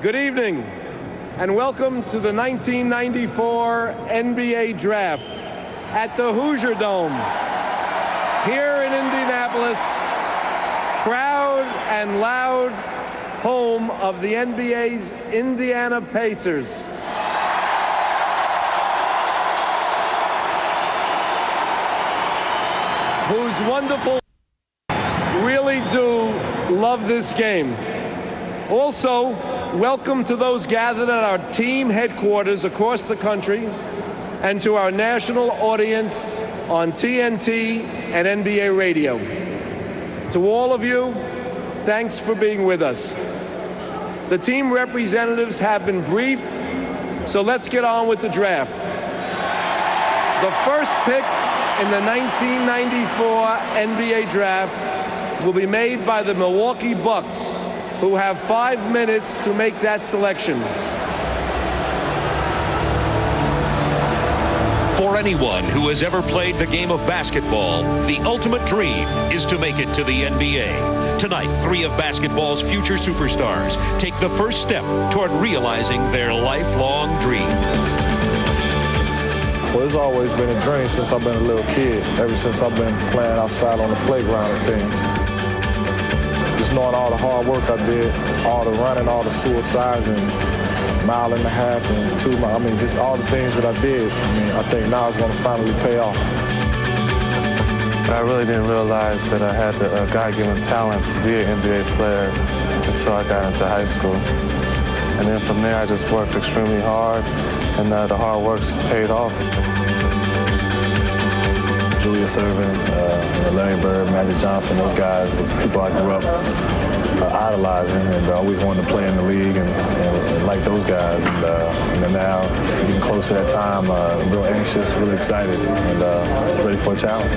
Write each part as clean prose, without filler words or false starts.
Good evening, and welcome to the 1994 NBA Draft at the Hoosier Dome here in Indianapolis, proud and loud home of the NBA's Indiana Pacers. Whose wonderful really do love this game. Also, welcome to those gathered at our team headquarters across the country and to our national audience on TNT and NBA radio. To all of you, thanks for being with us. The team representatives have been briefed, so let's get on with the draft. The first pick in the 1994 NBA Draft will be made by the Milwaukee Bucks, who have 5 minutes to make that selection. For anyone who has ever played the game of basketball, the ultimate dream is to make it to the NBA. Tonight, 3 of basketball's future superstars take the first step toward realizing their lifelong dreams. Well, it's always been a dream since I've been a little kid, ever since I've been playing outside on the playground and things. Just knowing all the hard work I did, all the running, all the suicides, and 1.5 miles and 2 miles. I mean, just all the things that I did. I mean, I think now it's going to finally pay off. I really didn't realize that I had the God-given talent to be an NBA player until I got into high school. And then from there, I just worked extremely hard, and the hard work's paid off. Julius Erving, Larry Bird, Magic Johnson, those guys, the people I grew up idolizing and always wanted to play in the league and like those guys. And then now, getting close to that time, real anxious, really excited, and ready for a challenge.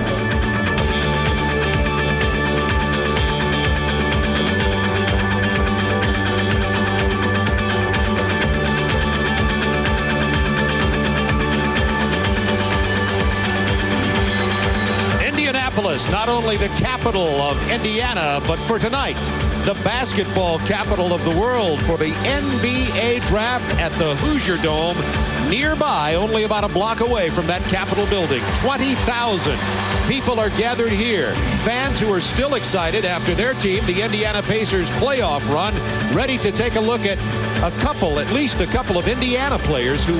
Not only the capital of Indiana, but for tonight, the basketball capital of the world for the NBA Draft at the Hoosier Dome, nearby, only about a block away from that Capitol building. 20,000 people are gathered here. Fans who are still excited after their team, the Indiana Pacers playoff run, ready to take a look at at least a couple of Indiana players who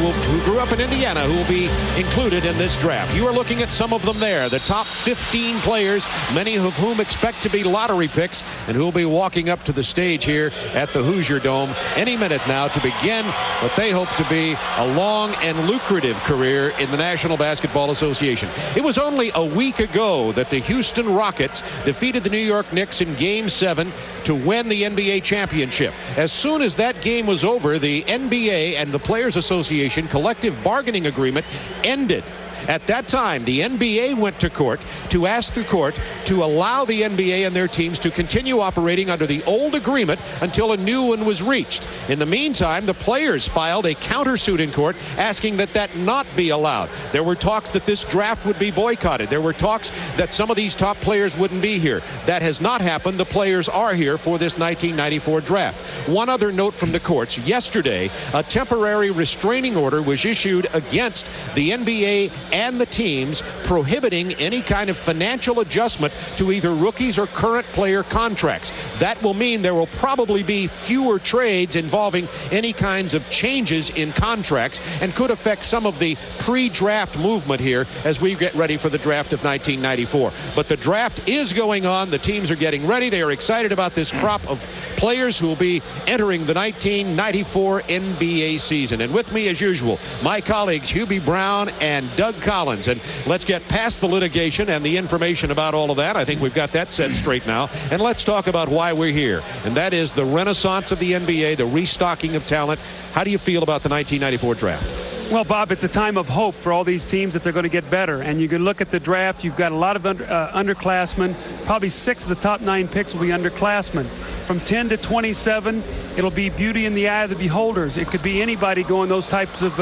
grew up in Indiana who will be included in this draft. You are looking at some of them there, the top 15 players, many of whom expect to be lottery picks, and who will be walking up to the stage here at the Hoosier Dome any minute now to begin what they hope to be a long and lucrative career in the National Basketball Association. It was only a week ago that the Houston Rockets defeated the New York Knicks in Game 7 to win the NBA championship. As soon as that game was over, the NBA and the Players Association collective bargaining agreement ended. At that time, the NBA went to court to ask the court to allow the NBA and their teams to continue operating under the old agreement until a new one was reached. In the meantime, the players filed a countersuit in court asking that that not be allowed. There were talks that this draft would be boycotted. There were talks that some of these top players wouldn't be here. That has not happened. The players are here for this 1994 draft. One other note from the courts. Yesterday, a temporary restraining order was issued against the NBA and the teams, prohibiting any kind of financial adjustment to either rookies or current player contracts. That will mean there will probably be fewer trades involving any kinds of changes in contracts and could affect some of the pre-draft movement here as we get ready for the draft of 1994. But the draft is going on. The teams are getting ready. They are excited about this crop of players who will be entering the 1994 NBA season. And with me, as usual, my colleagues Hubie Brown and Doug Collins. And let's get past the litigation and the information about all of that. I think we've got that set straight now. And let's talk about why we're here. And that is the renaissance of the NBA, the restocking of talent. How do you feel about the 1994 draft? Well, Bob, it's a time of hope for all these teams that they're going to get better. And you can look at the draft. You've got a lot of underclassmen. Probably 6 of the top 9 picks will be underclassmen. From 10 to 27, it'll be beauty in the eye of the beholders. It could be anybody going those types of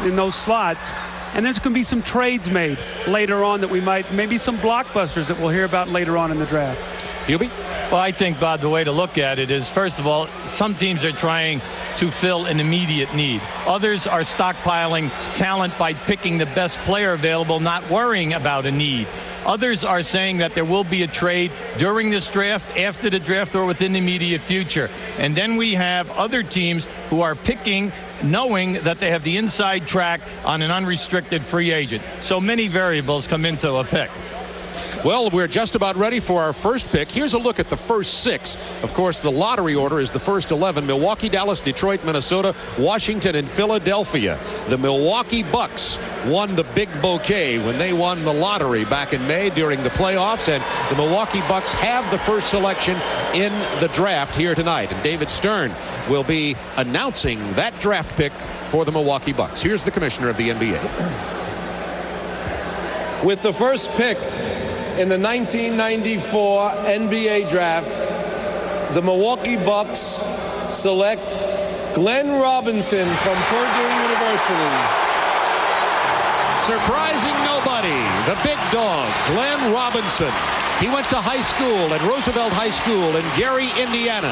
in those slots. And there's going to be some trades made later on that maybe some blockbusters that we'll hear about later on in the draft. Hubie? Well, I think, Bob, the way to look at it is, first of all, some teams are trying to fill an immediate need. Others are stockpiling talent by picking the best player available, not worrying about a need. Others are saying that there will be a trade during this draft, after the draft, or within the immediate future. And then we have other teams who are picking knowing that they have the inside track on an unrestricted free agent. So many variables come into a pick. Well, we're just about ready for our first pick. Here's a look at the first 6. Of course, the lottery order is the first 11. Milwaukee, Dallas, Detroit, Minnesota, Washington, and Philadelphia. The Milwaukee Bucks won the big bouquet when they won the lottery back in May during the playoffs, and the Milwaukee Bucks have the first selection in the draft here tonight. And David Stern will be announcing that draft pick for the Milwaukee Bucks. Here's the commissioner of the NBA. With the first pick in the 1994 NBA draft, the Milwaukee Bucks select Glenn Robinson from Purdue University. Surprising nobody, the big dog, Glenn Robinson. He went to high school at Roosevelt High School in Gary, Indiana.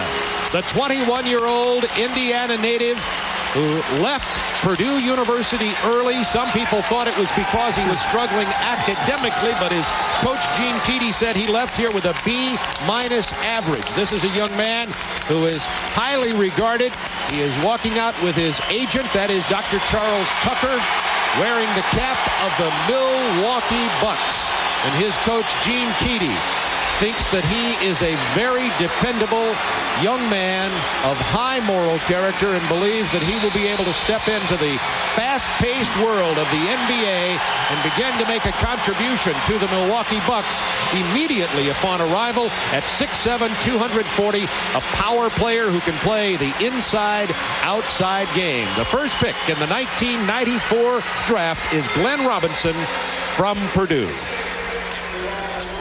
The 21-year-old Indiana native who left Purdue University early. Some people thought it was because he was struggling academically, but his coach Gene Keady said he left here with a B- average. This is a young man who is highly regarded. He is walking out with his agent, that is Dr. Charles Tucker, wearing the cap of the Milwaukee Bucks. And his coach Gene Keady thinks that he is a very dependable young man of high moral character and believes that he will be able to step into the fast-paced world of the NBA and begin to make a contribution to the Milwaukee Bucks immediately upon arrival at 6'7", 240, a power player who can play the inside-outside game. The first pick in the 1994 draft is Glenn Robinson from Purdue.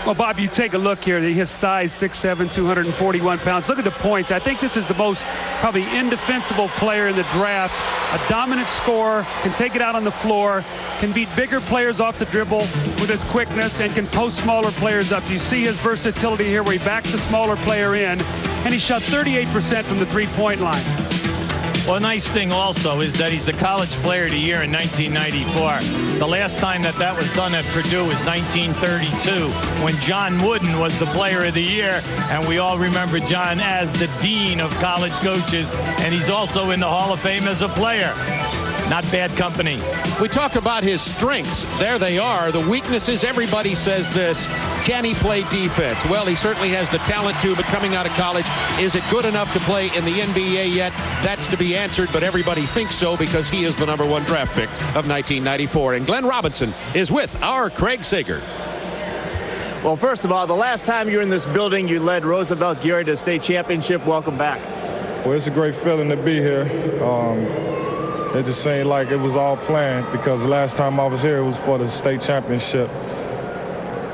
Well, Bob, you take a look here. His size, 6'7", 241 pounds. Look at the points. I think this is the most probably indefensible player in the draft. A dominant scorer, can take it out on the floor, can beat bigger players off the dribble with his quickness, and can post smaller players up. You see his versatility here where he backs a smaller player in, and he shot 38% from the three-point line. Well, a nice thing also is that he's the College Player of the Year in 1994. The last time that was done at Purdue was 1932 when John Wooden was the Player of the Year, and we all remember John as the Dean of college coaches, and he's also in the Hall of Fame as a player. Not bad company. We talk about his strengths. There they are. The weaknesses, everybody says this. Can he play defense? Well, he certainly has the talent to, but coming out of college, is it good enough to play in the NBA yet? That's to be answered, but everybody thinks so because he is the #1 draft pick of 1994. And Glenn Robinson is with our Craig Sager. Well, first of all, the last time you were in this building, you led Roosevelt Gary to the state championship. Welcome back. Well, it's a great feeling to be here. It just seemed like it was all planned because the last time I was here, it was for the state championship.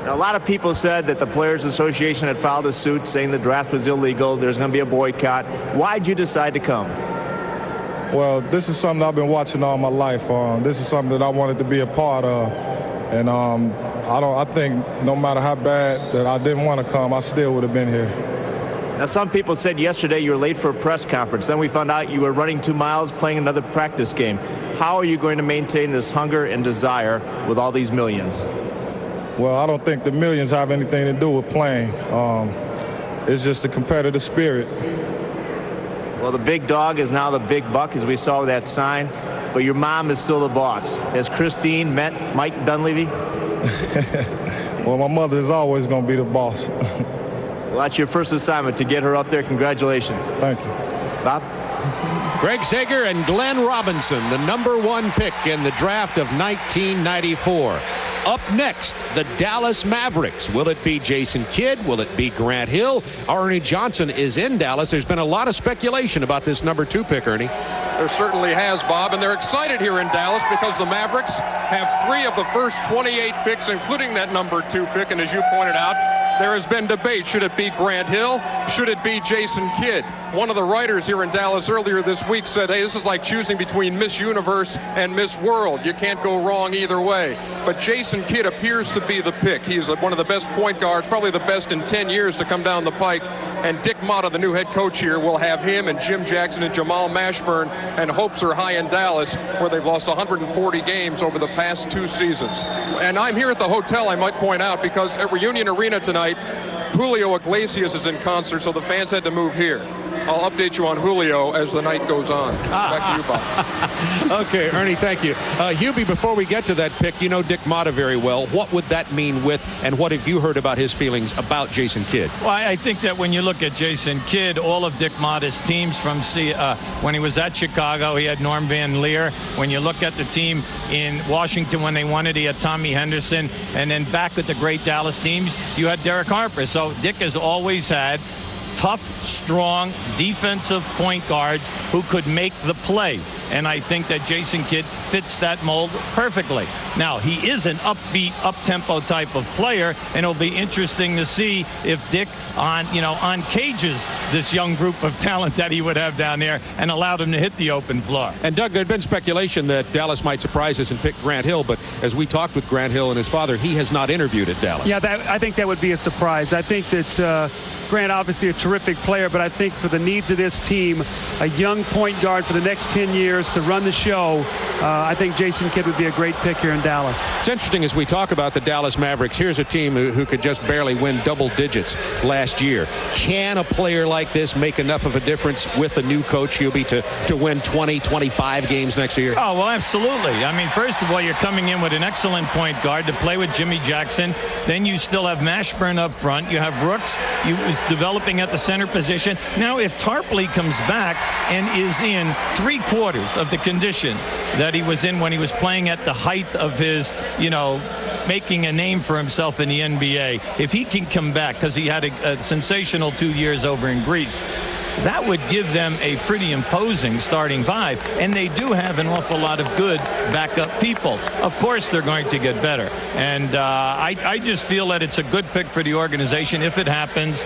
Now, a lot of people said that the Players Association had filed a suit saying the draft was illegal. There's going to be a boycott. Why'd you decide to come? Well, this is something I've been watching all my life. This is something that I wanted to be a part of. And I think no matter how bad that I didn't want to come, I still would have been here. Now, some people said yesterday you were late for a press conference. Then we found out you were running 2 miles playing another practice game. How are you going to maintain this hunger and desire with all these millions? Well, I don't think the millions have anything to do with playing. It's just the competitive spirit. Well, the big dog is now the big buck, as we saw with that sign. But your mom is still the boss. Has Christine met Mike Dunleavy? Well, my mother is always going to be the boss. Well, that's your first assignment, to get her up there. Congratulations. Thank you. Bob? Craig Sager and Glenn Robinson, the #1 pick in the draft of 1994. Up next, the Dallas Mavericks. Will it be Jason Kidd? Will it be Grant Hill? Ernie Johnson is in Dallas. There's been a lot of speculation about this #2 pick, Ernie. There certainly has, Bob, and they're excited here in Dallas because the Mavericks have 3 of the first 28 picks, including that #2 pick, and as you pointed out, there has been debate. Should it be Grant Hill? Should it be Jason Kidd? One of the writers here in Dallas earlier this week said, hey, this is like choosing between Miss Universe and Miss World. You can't go wrong either way. But Jason Kidd appears to be the pick. He's one of the best point guards, probably the best in 10 years to come down the pike. And Dick Motta, the new head coach here, will have him and Jim Jackson and Jamal Mashburn, and hopes are high in Dallas, where they've lost 140 games over the past 2 seasons. And I'm here at the hotel, I might point out, because at Reunion Arena tonight, Julio Iglesias is in concert, so the fans had to move here. I'll update you on Julio as the night goes on. Back to you, Bob. Okay, Ernie, thank you. Hubie, before we get to that pick, you know Dick Motta very well. What would that mean with, and what have you heard about his feelings about Jason Kidd? Well, I think that when you look at Jason Kidd, all of Dick Motta's teams from when he was at Chicago, he had Norm Van Leer. When you look at the team in Washington when they won it, he had Tommy Henderson. And then back with the great Dallas teams, you had Derek Harper. So Dick has always had tough, strong, defensive point guards who could make the play. And I think that Jason Kidd fits that mold perfectly. Now, he is an upbeat, up-tempo type of player, and it'll be interesting to see if Dick on cages this young group of talent that he would have down there and allowed him to hit the open floor. And Doug, there'd been speculation that Dallas might surprise us and pick Grant Hill, but as we talked with Grant Hill and his father, he has not interviewed at Dallas. Yeah, I think that would be a surprise. I think that Grant, obviously a terrific player, but I think for the needs of this team, a young point guard for the next 10 years to run the show, I think Jason Kidd would be a great pick here in Dallas. It's interesting as we talk about the Dallas Mavericks. Here's a team who could just barely win double digits last year. Can a player like this make enough of a difference with a new coach, Hubie, to win 20, 25 games next year? Oh, well, absolutely. I mean, first of all, you're coming in with an excellent point guard to play with Jimmy Jackson. Then you still have Mashburn up front. You have Rooks. You developing at the center position. Now, if Tarpley comes back and is in 3/4 of the condition that he was in when he was playing at the height of his, making a name for himself in the NBA, if he can come back, because he had a sensational 2 years over in Greece, that would give them a pretty imposing starting five. And they do have an awful lot of good backup people. Of course, they're going to get better. And I just feel that it's a good pick for the organization. If it happens,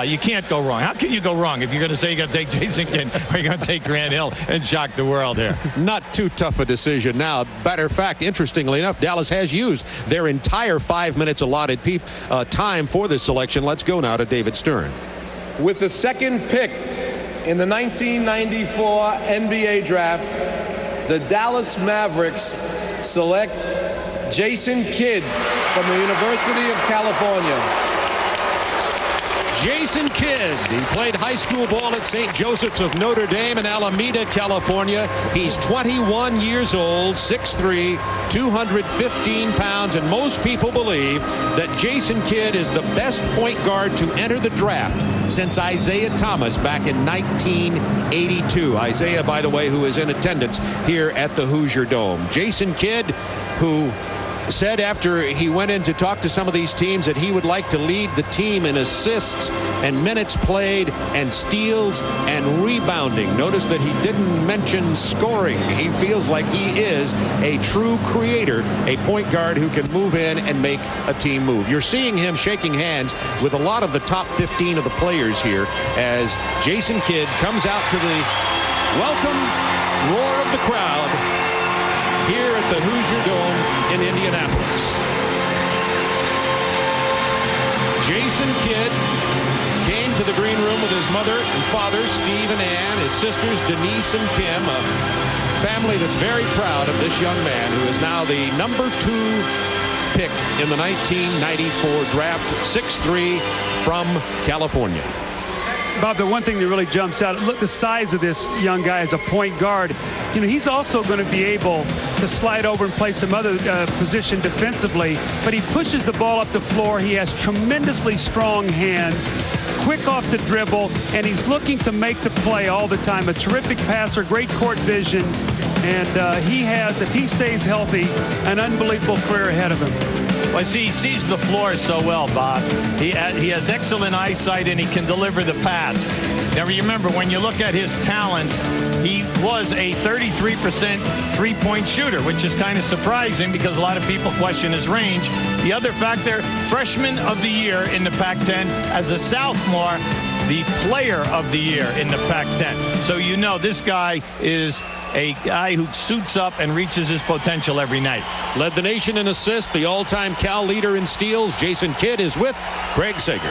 you can't go wrong. How can you go wrong if you're going to say you're going to take Jason Kidd or you're going to take Grant Hill and shock the world here? Not too tough a decision now. Matter of fact, interestingly enough, Dallas has used their entire 5 minutes allotted time for this selection. Let's go now to David Stern. With the second pick in the 1994 NBA draft, the Dallas Mavericks select Jason Kidd from the University of California. Jason Kidd. He played high school ball at St. Joseph's of Notre Dame in Alameda, California. He's 21 years old, 6'3", 215 pounds, and most people believe that Jason Kidd is the best point guard to enter the draft since Isaiah Thomas back in 1982. Isaiah, by the way, who is in attendance here at the Hoosier Dome. Jason Kidd, who said after he went in to talk to some of these teams that he would like to lead the team in assists and minutes played and steals and rebounding. Notice that he didn't mention scoring. He feels like he is a true creator, a point guard who can move in and make a team move. You're seeing him shaking hands with a lot of the top 15 of the players here as Jason Kidd comes out to the welcome roar of the crowd here at the Hoosier Dome in Indianapolis. Jason Kidd came to the green room with his mother and father, Steve and Ann, his sisters, Denise and Kim, a family that's very proud of this young man who is now the number 2 pick in the 1994 draft, 6'3", from California. Bob, the one thing that really jumps out, look the size of this young guy as a point guard. He's also going to be able to slide over and play some other position defensively, but he pushes the ball up the floor. He has tremendously strong hands, quick off the dribble, and he's looking to make the play all the time. A terrific passer, great court vision, and he has, if he stays healthy, an unbelievable career ahead of him. Well, see, he sees the floor so well, Bob. He has excellent eyesight, and he can deliver the pass. Now, remember, when you look at his talents, he was a 33% three-point shooter, which is kind of surprising because a lot of people question his range. The other factor, freshman of the year in the Pac-10 as a sophomore, the player of the year in the Pac-10. So you know this guy is a guy who suits up and reaches his potential every night. Led the nation in assists, the all-time Cal leader in steals. Jason Kidd is with Craig Sager.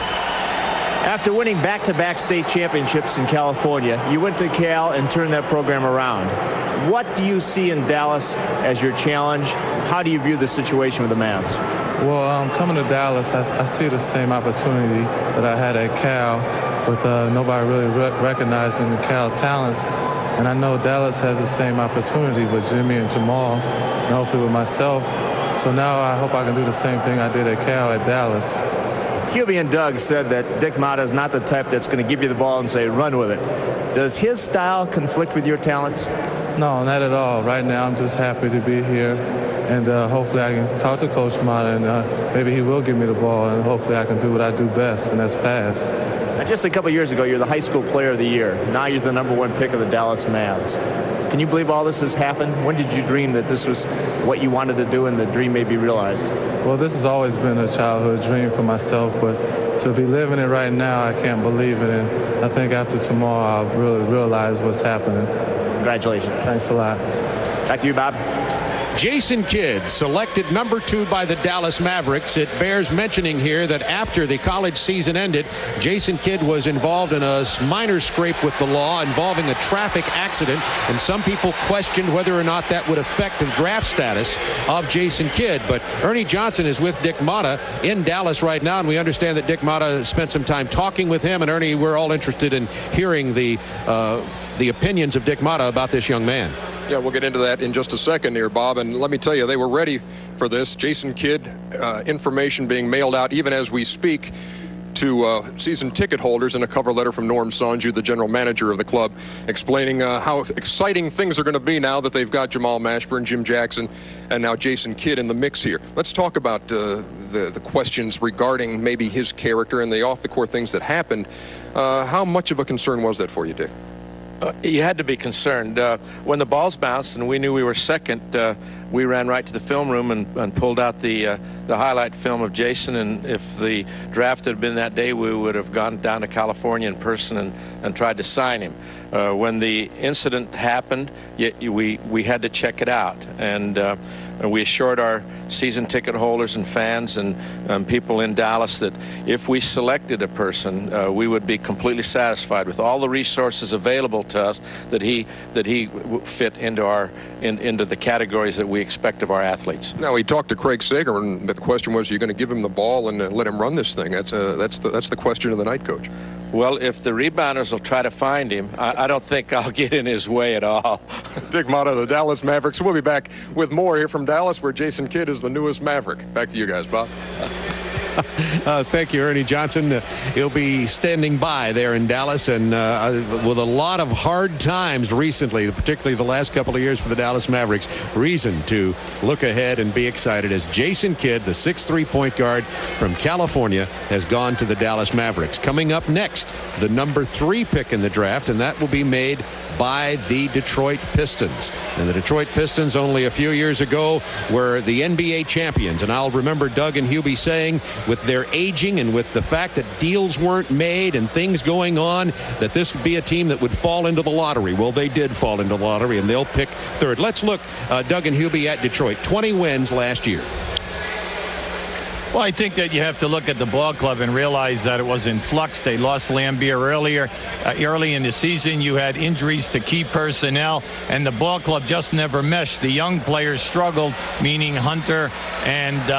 After winning back-to-back state championships in California, you went to Cal and turned that program around. What do you see in Dallas as your challenge? How do you view the situation with the Mavs? Well, coming to Dallas, I see the same opportunity that I had at Cal with nobody really recognizing the Cal talents. And I know Dallas has the same opportunity with Jimmy and Jamal, and hopefully with myself. So now I hope I can do the same thing I did at Cal at Dallas. Hubie and Doug said that Dick Motta is not the type that's going to give you the ball and say, run with it. Does his style conflict with your talents? No, not at all. Right now, I'm just happy to be here. And hopefully I can talk to Coach Motta, and maybe he will give me the ball, and hopefully I can do what I do best, and that's pass. Now, just a couple years ago, you're the high school player of the year. Now you're the #1 pick of the Dallas Mavs. Can you believe all this has happened? When did you dream that this was what you wanted to do and the dream may be realized? Well, this has always been a childhood dream for myself, but to be living it right now, I can't believe it. And I think after tomorrow, I'll really realize what's happening. Congratulations. Thanks a lot. Back to you, Bob. Jason Kidd, selected #2 by the Dallas Mavericks. It bears mentioning here that after the college season ended, Jason Kidd was involved in a minor scrape with the law involving a traffic accident, and some people questioned whether or not that would affect the draft status of Jason Kidd. But Ernie Johnson is with Dick Motta in Dallas right now, and we understand that Dick Motta spent some time talking with him. And Ernie, we're all interested in hearing the opinions of Dick Motta about this young man. Yeah, we'll get into that in just a second here, Bob. And let me tell you, they were ready for this. Jason Kidd, information being mailed out even as we speak to season ticket holders in a cover letter from Norm Sonju, the general manager of the club, explaining how exciting things are going to be now that they've got Jamal Mashburn, Jim Jackson, and now Jason Kidd in the mix here. Let's talk about the questions regarding maybe his character and the off-the-court things that happened. How much of a concern was that for you, Dick? You had to be concerned. When the balls bounced and we knew we were second, we ran right to the film room and pulled out the highlight film of Jason. And if the draft had been that day, we would have gone down to California in person and tried to sign him. When the incident happened, we had to check it out. And we assured our season ticket holders and fans and people in Dallas that if we selected a person, we would be completely satisfied with all the resources available to us that he fit into the categories that we expect of our athletes. Now, he talked to Craig Sager, and the question was, are you going to give him the ball and let him run this thing? That's the question of the night, Coach. Well, if the rebounders will try to find him, I don't think I'll get in his way at all. Dick Motta, the Dallas Mavericks. We'll be back with more here from Dallas, where Jason Kidd is the newest Maverick. Back to you guys, Bob. Thank you, Ernie Johnson. He'll be standing by there in Dallas, and with a lot of hard times recently, particularly the last couple of years for the Dallas Mavericks, reason to look ahead and be excited as Jason Kidd, the 6'3" point guard from California, has gone to the Dallas Mavericks. Coming up next, the #3 pick in the draft, and that will be made by the Detroit Pistons. And the Detroit Pistons only a few years ago were the NBA champions. And I'll remember Doug and Hubie saying, with their aging and with the fact that deals weren't made and things going on, that this would be a team that would fall into the lottery. Well, they did fall into the lottery, and they'll pick third. Let's look, Doug and Hubie, at Detroit. 20 wins last year. Well, I think that you have to look at the ball club and realize that it was in flux. They lost Lambier early in the season. You had injuries to key personnel, and the ball club just never meshed. The young players struggled, meaning Hunter and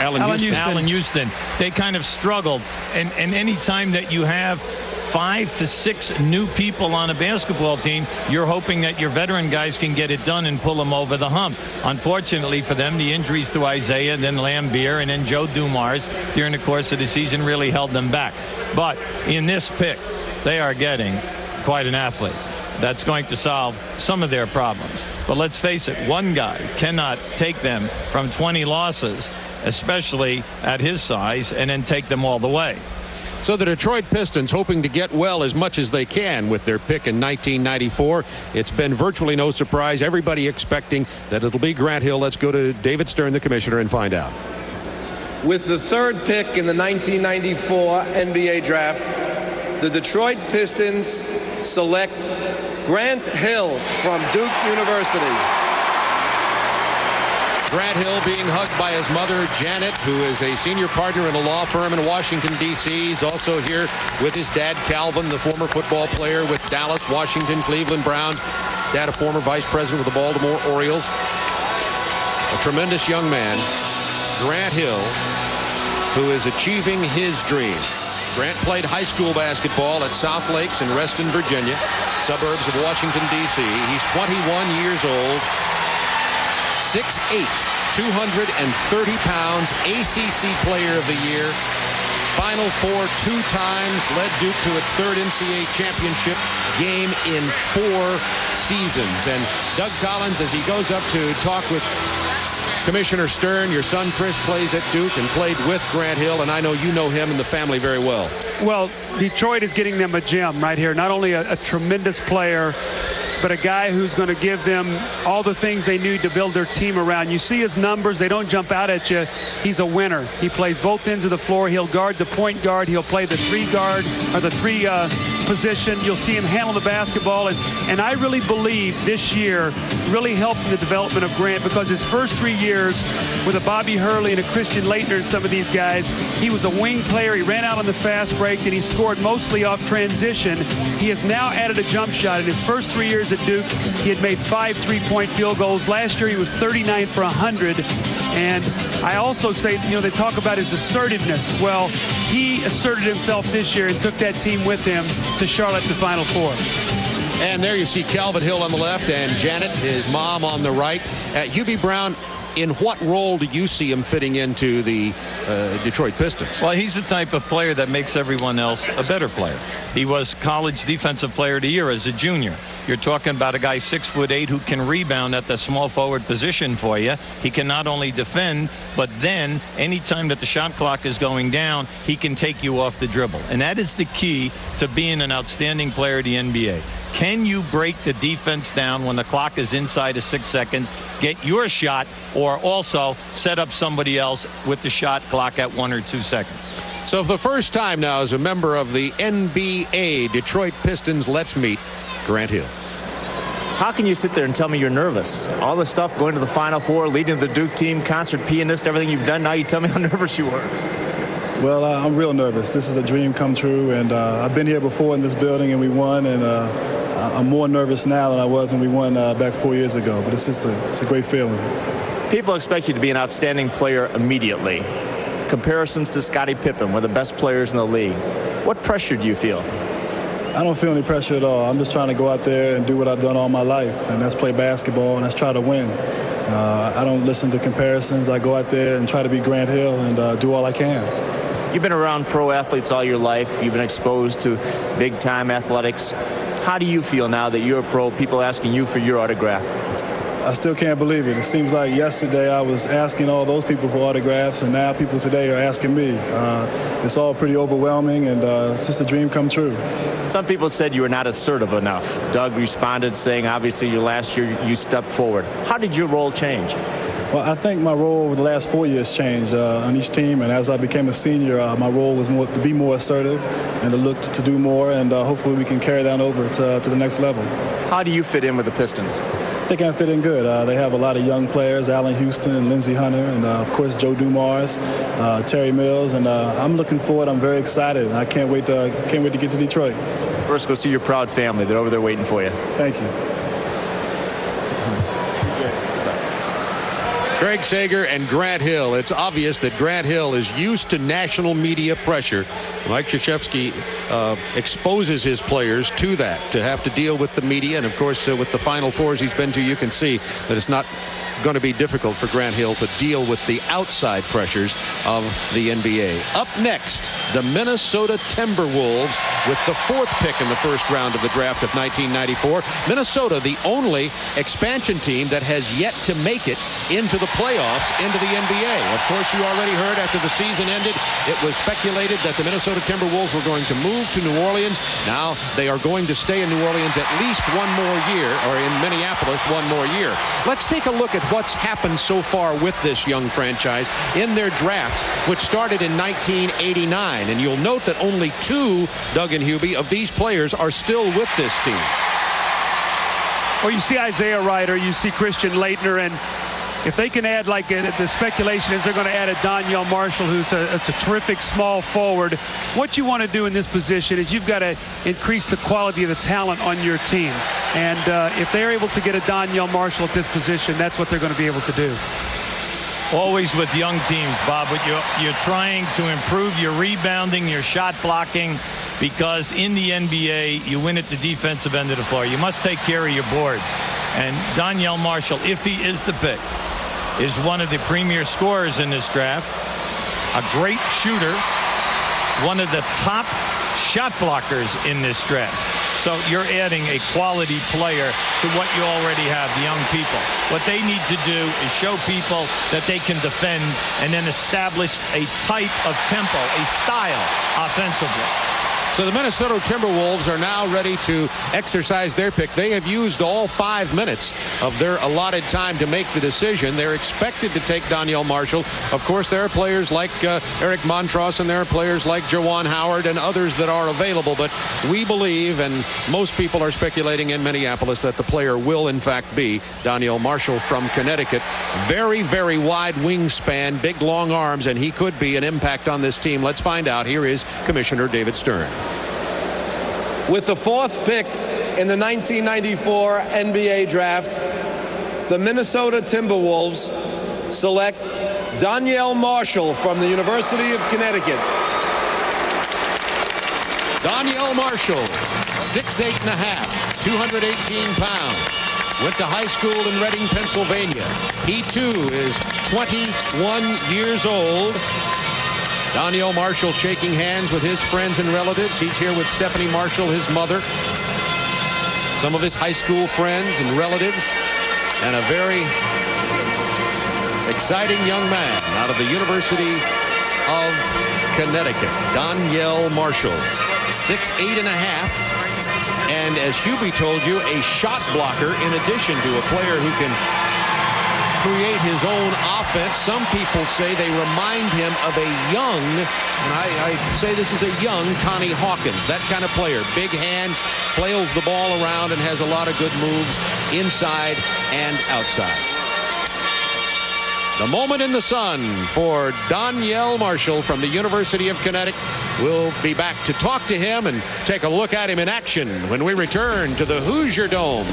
Allen Houston. They kind of struggled. And any time that you have 5 to 6 new people on a basketball team, you're hoping that your veteran guys can get it done and pull them over the hump. Unfortunately for them, the injuries to Isaiah, then Lambier, and then Joe Dumars during the course of the season really held them back. But in this pick, they are getting quite an athlete that's going to solve some of their problems. But let's face it, one guy cannot take them from 20 losses, especially at his size, and then take them all the way. So the Detroit Pistons hoping to get well as much as they can with their pick in 1994. It's been virtually no surprise. Everybody expecting that it'll be Grant Hill. Let's go to David Stern, the commissioner, and find out. With the 3rd pick in the 1994 NBA draft, the Detroit Pistons select Grant Hill from Duke University. Grant Hill being hugged by his mother, Janet, who is a senior partner in a law firm in Washington, D.C. He's also here with his dad, Calvin, the former football player with Dallas, Washington, Cleveland Browns. Dad, a former vice president with the Baltimore Orioles. A tremendous young man, Grant Hill, who is achieving his dreams. Grant played high school basketball at South Lakes in Reston, Virginia, suburbs of Washington, D.C. He's 21 years old. 6'8", 230 pounds, ACC Player of the Year, Final Four 2 times, led Duke to its 3rd NCAA championship game in 4 seasons. And Doug Collins, as he goes up to talk with Commissioner Stern, your son Chris plays at Duke and played with Grant Hill, and I know you know him and the family very well. Well, Detroit is getting them a gem right here. Not only a tremendous player, but a guy who's going to give them all the things they need to build their team around. You see his numbers. They don't jump out at you. He's a winner. He plays both ends of the floor. He'll guard the point guard. He'll play the 3 guard or the 3 position. You'll see him handle the basketball. And I really believe this year really helped in the development of Grant, because his first 3 years with a Bobby Hurley and a Christian Laettner and some of these guys, he was a wing player. He ran out on the fast break, and he scored mostly off transition. He has now added a jump shot. In his first 3 years at Duke, he had made 5 3-point field goals. Last year, he was 39 for 100. And I also say, they talk about his assertiveness. Well, he asserted himself this year and took that team with him to Charlotte in the Final Four. And there you see Calvin Hill on the left and Janet, his mom, on the right. Hubie Brown, in what role do you see him fitting into the Detroit Pistons? Well, he's the type of player that makes everyone else a better player. He was college defensive player of the year as a junior. You're talking about a guy 6'8" who can rebound at the small forward position for you. He can not only defend, but then anytime that the shot clock is going down, he can take you off the dribble. And that is the key to being an outstanding player of the NBA. Can you break the defense down when the clock is inside of 6 seconds, get your shot, or also set up somebody else with the shot clock at 1 or 2 seconds? So for the first time now as a member of the NBA, Detroit Pistons, let's meet Grant Hill. How can you sit there and tell me you're nervous? All the stuff, going to the Final Four, leading the Duke team, concert pianist, everything you've done, now you tell me how nervous you were. Well, I'm real nervous. This is a dream come true, and I've been here before in this building and we won, and I'm more nervous now than I was when we won back 4 years ago, but it's a great feeling. People expect you to be an outstanding player immediately. Comparisons to Scottie Pippen, one of the best players in the league. What pressure do you feel? I don't feel any pressure at all. I'm just trying to go out there and do what I've done all my life, and that's play basketball, and that's try to win. I don't listen to comparisons. I go out there and try to be Grant Hill and do all I can. You've been around pro athletes all your life. You've been exposed to big-time athletics. How do you feel now that you're a pro, people asking you for your autograph? I still can't believe it. It seems like yesterday I was asking all those people for autographs, and now people today are asking me. It's all pretty overwhelming, and it's just a dream come true. Some people said you were not assertive enough. Doug responded saying, obviously, your last year you stepped forward. How did your role change? Well, I think my role over the last 4 years changed on each team, and as I became a senior, my role was more to be more assertive and to look to do more, and hopefully we can carry that over to the next level. How do you fit in with the Pistons? I think I fit in good. They have a lot of young players, Allen Houston and Lindsey Hunter, and of course Joe Dumars, Terry Mills, and I'm looking forward. I'm very excited. I can't wait to get to Detroit. First, go see your proud family. They're over there waiting for you. Thank you. Craig Sager and Grant Hill. It's obvious that Grant Hill is used to national media pressure. Mike Krzyzewski exposes his players to that, to have to deal with the media. And, of course, with the Final Fours he's been to, you can see that it's not going to be difficult for Grant Hill to deal with the outside pressures of the NBA. Up next, the Minnesota Timberwolves with the 4th pick in the first round of the draft of 1994. Minnesota, the only expansion team that has yet to make it into the playoffs, into the NBA. Of course, you already heard after the season ended, it was speculated that the Minnesota Timberwolves were going to move to New Orleans. Now they are going to stay in New Orleans at least one more year, or in Minneapolis one more year. Let's take a look at what's happened so far with this young franchise in their drafts, which started in 1989. And you'll note that only 2, Doug and Hubie, of these players are still with this team. Well, you see Isaiah Ryder, you see Christian Laettner, and if they can add, like the speculation is they're going to add a Donyell Marshall, who's a terrific small forward. What you want to do in this position is you've got to increase the quality of the talent on your team. And if they're able to get a Donyell Marshall at this position, that's what they're going to be able to do. Always with young teams, Bob, but you're trying to improve your rebounding, your shot blocking, because in the NBA, you win at the defensive end of the floor. You must take care of your boards. And Donyell Marshall, if he is the pick, is one of the premier scorers in this draft, a great shooter, one of the top shot blockers in this draft. So you're adding a quality player to what you already have, the young people. What they need to do is show people that they can defend and then establish a type of tempo, a style offensively. So the Minnesota Timberwolves are now ready to exercise their pick. They have used all 5 minutes of their allotted time to make the decision. They're expected to take Donyell Marshall. Of course, there are players like Eric Montross, and there are players like Juwan Howard and others that are available. But we believe, and most people are speculating in Minneapolis, that the player will, in fact, be Donyell Marshall from Connecticut. Very, very wide wingspan, big, long arms, and he could be an impact on this team. Let's find out. Here is Commissioner David Stern. With the 4th pick in the 1994 NBA draft, the Minnesota Timberwolves select Donyell Marshall from the University of Connecticut. Donyell Marshall, 6'8.5", 218 pounds. Went to high school in Reading, Pennsylvania. He, too, is 21 years old. Donyell Marshall shaking hands with his friends and relatives. He's here with Stephanie Marshall, his mother, some of his high school friends and relatives, and a very exciting young man out of the University of Connecticut, Donyell Marshall, 6'8.5", and as Hubie told you, a shot blocker in addition to a player who can create his own offense. Some people say they remind him of a young, and I say this is a young Connie Hawkins, that kind of player. Big hands, flails the ball around, and has a lot of good moves inside and outside. The moment in the sun for Donyell Marshall from the University of Connecticut. We'll be back to talk to him and take a look at him in action when we return to the Hoosier Dome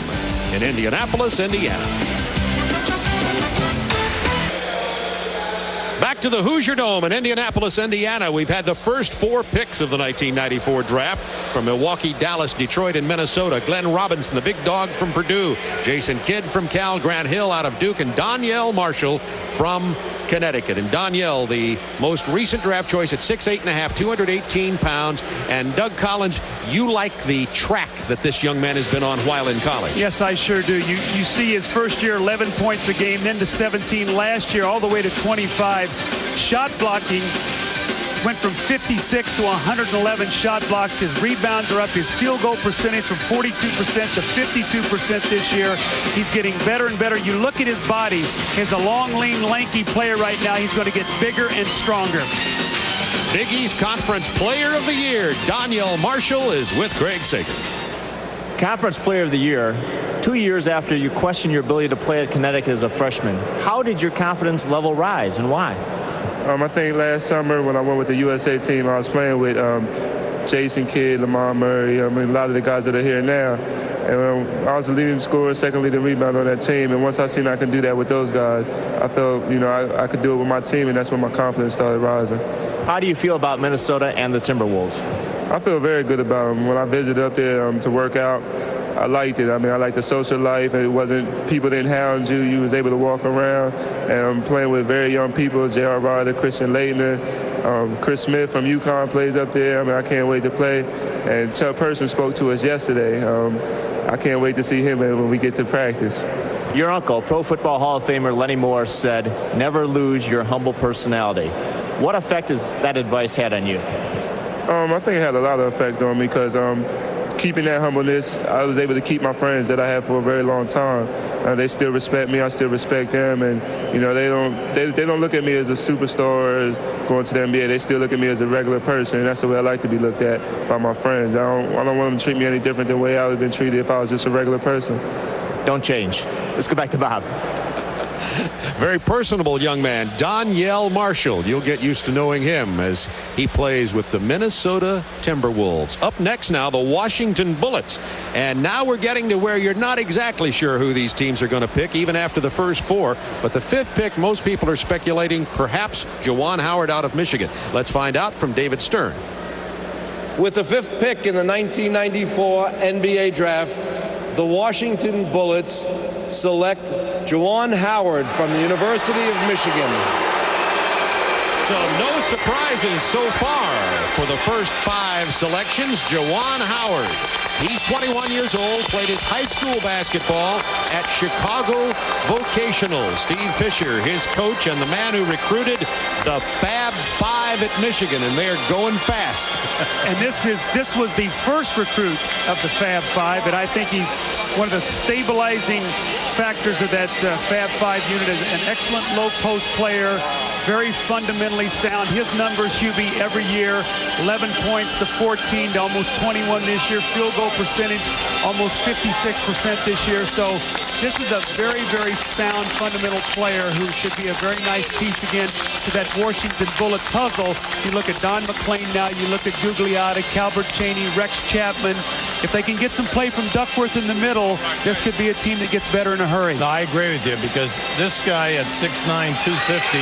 in Indianapolis, Indiana. Back to the Hoosier Dome in Indianapolis, Indiana. We've had the first 4 picks of the 1994 draft from Milwaukee, Dallas, Detroit, and Minnesota. Glenn Robinson, the big dog from Purdue. Jason Kidd from Cal. Grant Hill out of Duke. And Donyell Marshall from Connecticut. And Donyell, the most recent draft choice at 6'8.5", 218 pounds. And Doug Collins, you like the track that this young man has been on while in college. Yes, I sure do. You see his first year 11 points a game, then to 17 last year, all the way to 25. Shot blocking went from 56 to 111 shot blocks. His rebounds are up. His field goal percentage from 42% to 52% this year. He's getting better and better. You look at his body. He's a long, lean, lanky player right now. He's going to get bigger and stronger. Big East Conference Player of the Year, Donyell Marshall, is with Greg Sager. Conference Player of the Year, 2 years after you questioned your ability to play at Connecticut as a freshman. How did your confidence level rise and why? I think last summer when I went with the USA team, I was playing with Jason Kidd, Lamar Murray, a lot of the guys that are here now. And I was the leading scorer, second leading rebounder on that team. And once I seen I could do that with those guys, I felt, I could do it with my team, and that's when my confidence started rising. How do you feel about Minnesota and the Timberwolves? I feel very good about them. When I visited up there to work out, I liked it. I liked the social life. It wasn't, people didn't hound you. You was able to walk around. And I'm playing with very young people, J.R. Ryder, Christian Laettner, Chris Smith from UConn plays up there. I can't wait to play. And Chuck Person spoke to us yesterday. I can't wait to see him when we get to practice. Your uncle, Pro Football Hall of Famer Lenny Moore, said, "Never lose your humble personality." What effect has that advice had on you? I think it had a lot of effect on me because keeping that humbleness, I was able to keep my friends that I had for a very long time. They still respect me. I still respect them, and you know they don't look at me as a superstar going to the NBA. They still look at me as a regular person, and that's the way I like to be looked at by my friends. I don't want them to treat me any different than the way I would have been treated if I was just a regular person. Don't change. Let's go back to Bob. Very personable young man, Donyell Marshall. You'll get used to knowing him as he plays with the Minnesota Timberwolves. Up next now, the Washington Bullets. And now we're getting to where you're not exactly sure who these teams are going to pick, even after the first four. But the fifth pick, most people are speculating perhaps Juwan Howard out of Michigan. Let's find out from David Stern. With the fifth pick in the 1994 NBA draft, the Washington Bullets select Juwan Howard from the University of Michigan. So no surprises so far for the first five selections. Juwan Howard. He's 21 years old, played his high school basketball at Chicago Vocational. Steve Fisher, his coach and the man who recruited the Fab Five at Michigan, and they're going fast. And this was the first recruit of the Fab Five, and I think he's one of the stabilizing factors of that Fab Five unit. Is an excellent low post player, very fundamentally sound. His numbers, Hubie, every year, 11 points to 14 to almost 21 this year. Field goal percentage, almost 56% this year. So this is a very, very sound fundamental player who should be a very nice piece again to that Washington Bullet puzzle. You look at Don McLean now, you look at Gugliotta, Calbert Chaney, Rex Chapman. If they can get some play from Duckworth in the middle, this could be a team that gets better in a hurry. No, I agree with you, because this guy at 6'9", 250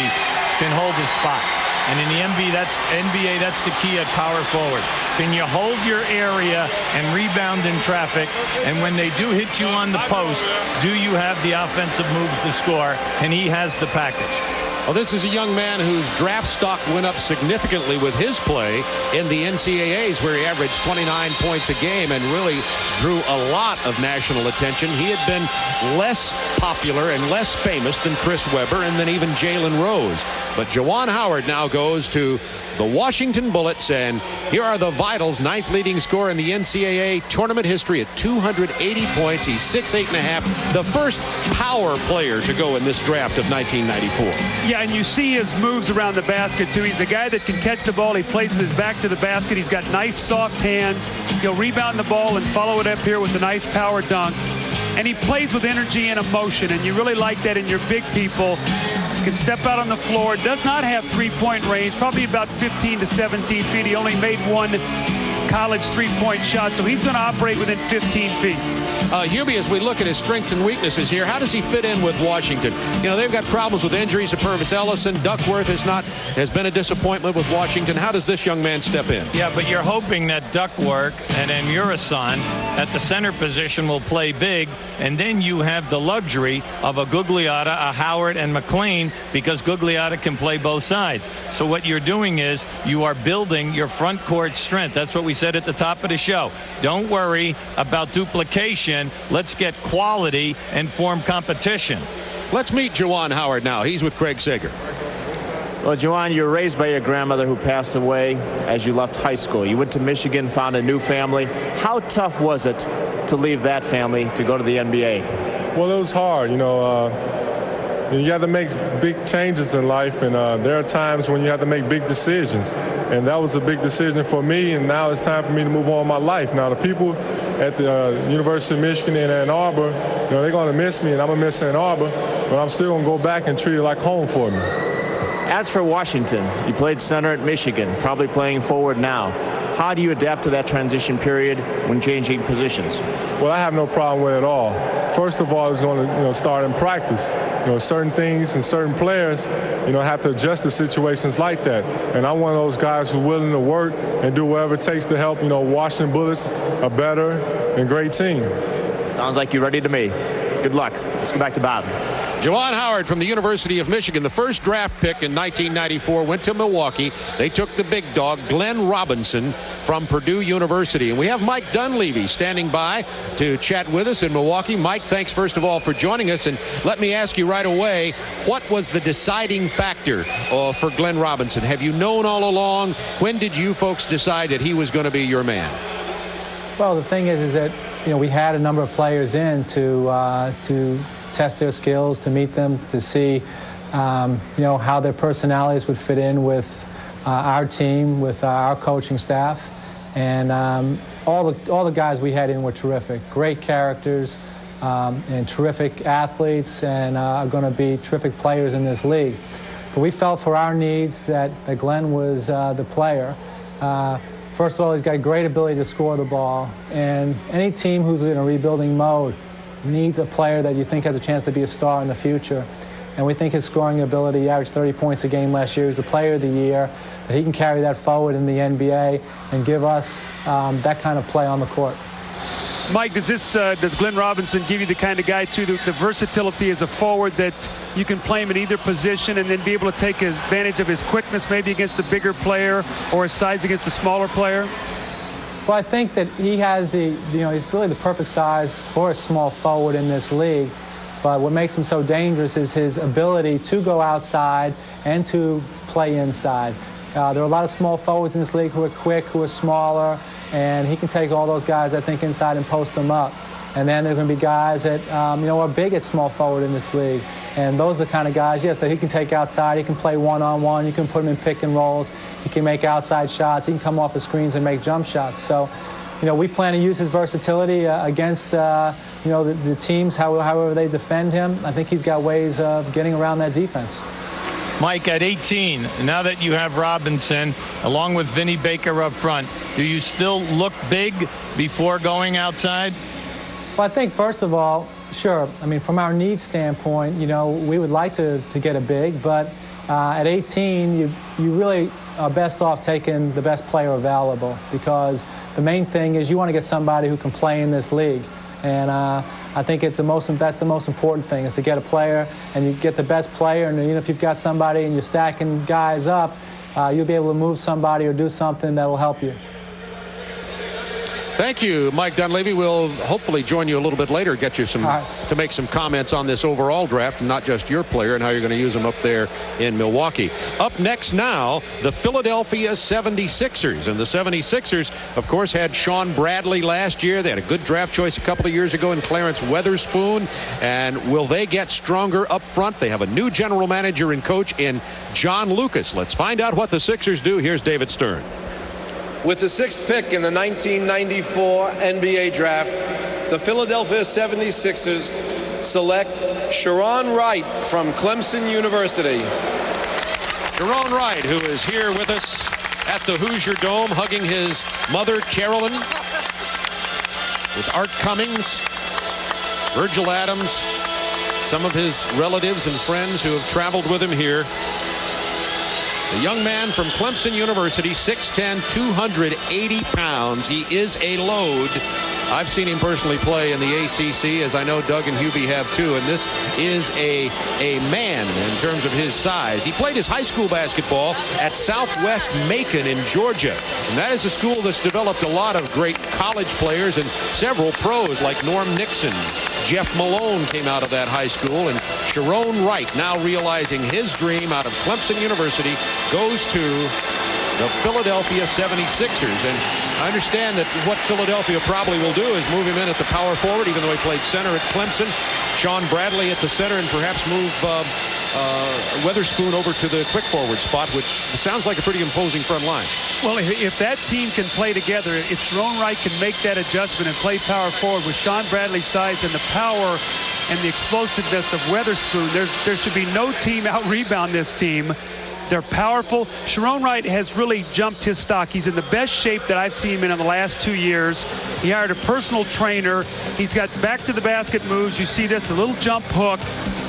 can hold his spot. And in the NBA, that's the key at power forward. Can you hold your area and rebound in traffic? And when they do hit you on the post, do you have the offensive moves to score? And he has the package. Well, this is a young man whose draft stock went up significantly with his play in the NCAAs, where he averaged 29 points a game and really drew a lot of national attention. He had been less popular and less famous than Chris Webber and then even Jalen Rose. But Juwan Howard now goes to the Washington Bullets, and here are the Vitals' ninth leading scorer in the NCAA tournament history at 280 points. He's 6'8.5", the first power player to go in this draft of 1994. Yeah, and you see his moves around the basket, too. He's a guy that can catch the ball. He plays with his back to the basket. He's got nice, soft hands. He'll rebound the ball and follow it up here with a nice power dunk. And he plays with energy and emotion, and you really like that in your big people. Can step out on the floor. Does not have three-point range, probably about 15 to 17 feet. He only made one college three-point shot, so he's going to operate within 15 feet. Hubie, as we look at his strengths and weaknesses here, how does he fit in with Washington? You know, they've got problems with injuries to Purvis Ellison. Duckworth has been a disappointment with Washington. How does this young man step in? Yeah, but you're hoping that Duckworth and then Murasan at the center position will play big, and then you have the luxury of a Gugliotta, a Howard, and McLean, because Gugliotta can play both sides. So what you're doing is you are building your front court strength. That's what we said at the top of the show. Don't worry about duplication. Let's get quality and form competition. Let's meet Juwan Howard now. He's with Craig Sager. Well, Juwan, you were raised by your grandmother who passed away as you left high school. You went to Michigan, found a new family. How tough was it to leave that family to go to the NBA? Well, it was hard. You know, you got to make big changes in life, and there are times when you have to make big decisions. And that was a big decision for me, and now it's time for me to move on in my life. Now, the people at the University of Michigan in Ann Arbor, you know, they're going to miss me, and I'm going to miss Ann Arbor, but I'm still going to go back and treat it like home for me. As for Washington, you played center at Michigan, probably playing forward now. How do you adapt to that transition period when changing positions? Well, I have no problem with it at all. First of all, it's going to start in practice. You know, certain things and certain players, have to adjust to situations like that. And I'm one of those guys who's willing to work and do whatever it takes to help, Washington Bullets a better and great team. Sounds like you're ready to me. Good luck. Let's go back to Bob. Juwan Howard from the University of Michigan, the first draft pick in 1994, went to Milwaukee. They took the big dog, Glenn Robinson, from Purdue University. And we have Mike Dunleavy standing by to chat with us in Milwaukee. Mike, thanks first of all for joining us. And let me ask you right away, what was the deciding factor for Glenn Robinson? Have you known all along? When did you folks decide that he was going to be your man? Well, the thing is that we had a number of players in to test their skills, to meet them, to see how their personalities would fit in with our team, with our coaching staff, and all the guys we had in were terrific, great characters, and terrific athletes, and are going to be terrific players in this league. But we felt for our needs that Glenn was the player. First of all, he's got a great ability to score the ball, and any team who's in a rebuilding mode needs a player that you think has a chance to be a star in the future. And we think his scoring ability, he averaged 30 points a game last year. He's the player of the year, that he can carry that forward in the NBA and give us that kind of play on the court. Mike, does Glenn Robinson give you the kind of guy, too, the versatility as a forward that you can play him in either position and then be able to take advantage of his quickness maybe against a bigger player or his size against a smaller player? Well, I think that he has he's really the perfect size for a small forward in this league. But what makes him so dangerous is his ability to go outside and to play inside. There are a lot of small forwards in this league who are quick, who are smaller, and he can take all those guys, I think, inside and post them up. And then there are going to be guys that, are big at small forward in this league. And those are the kind of guys, yes, that he can take outside. He can play one-on-one. You can put him in pick and rolls. He can make outside shots. He can come off the screens and make jump shots. So, we plan to use his versatility against, the teams, however they defend him. I think he's got ways of getting around that defense. Mike, at 18, now that you have Robinson, along with Vinny Baker up front, do you still look big before going outside? Well, I think, first of all, sure. I mean, from our needs standpoint, we would like to get a big, but at 18, you really are best off taking the best player available, because the main thing is you want to get somebody who can play in this league. And I think that's the most important thing, is to get a player, and you get the best player. And if you've got somebody and you're stacking guys up, you'll be able to move somebody or do something that will help you. Thank you, Mike Dunleavy. We'll hopefully join you a little bit later, get you to make some comments on this overall draft, and not just your player, and how you're going to use them up there in Milwaukee. Up next now, the Philadelphia 76ers. And the 76ers, of course, had Sean Bradley last year. They had a good draft choice a couple of years ago in Clarence Weatherspoon. And will they get stronger up front? They have a new general manager and coach in John Lucas. Let's find out what the Sixers do. Here's David Stern. With the 6th pick in the 1994 NBA draft, the Philadelphia 76ers select Sharon Wright from Clemson University. Sharon Wright, who is here with us at the Hoosier Dome, hugging his mother, Carolyn, with Art Cummings, Virgil Adams, some of his relatives and friends who have traveled with him here. The young man from Clemson University, 6'10", 280 pounds. He is a load. I've seen him personally play in the ACC, as I know Doug and Hubie have too, and this is a man in terms of his size. He played his high school basketball at Southwest Macon in Georgia, and that is a school that's developed a lot of great college players and several pros like Norm Nixon. Jeff Malone came out of that high school, and Sharon Wright, now realizing his dream out of Clemson University, goes to the Philadelphia 76ers. And I understand that what Philadelphia probably will do is move him in at the power forward, even though he played center at Clemson. Sean Bradley at the center, and perhaps move Weatherspoon over to the quick forward spot, which sounds like a pretty imposing front line. Well, if that team can play together, if Sharon Wright can make that adjustment and play power forward with Sean Bradley's size and the power and the explosiveness of Weatherspoon, there should be no team out-rebound this team. They're powerful. Sharon Wright has really jumped his stock. He's in the best shape that I've seen him in the last 2 years. He hired a personal trainer. He's got back-to-the-basket moves. You see this, a little jump hook.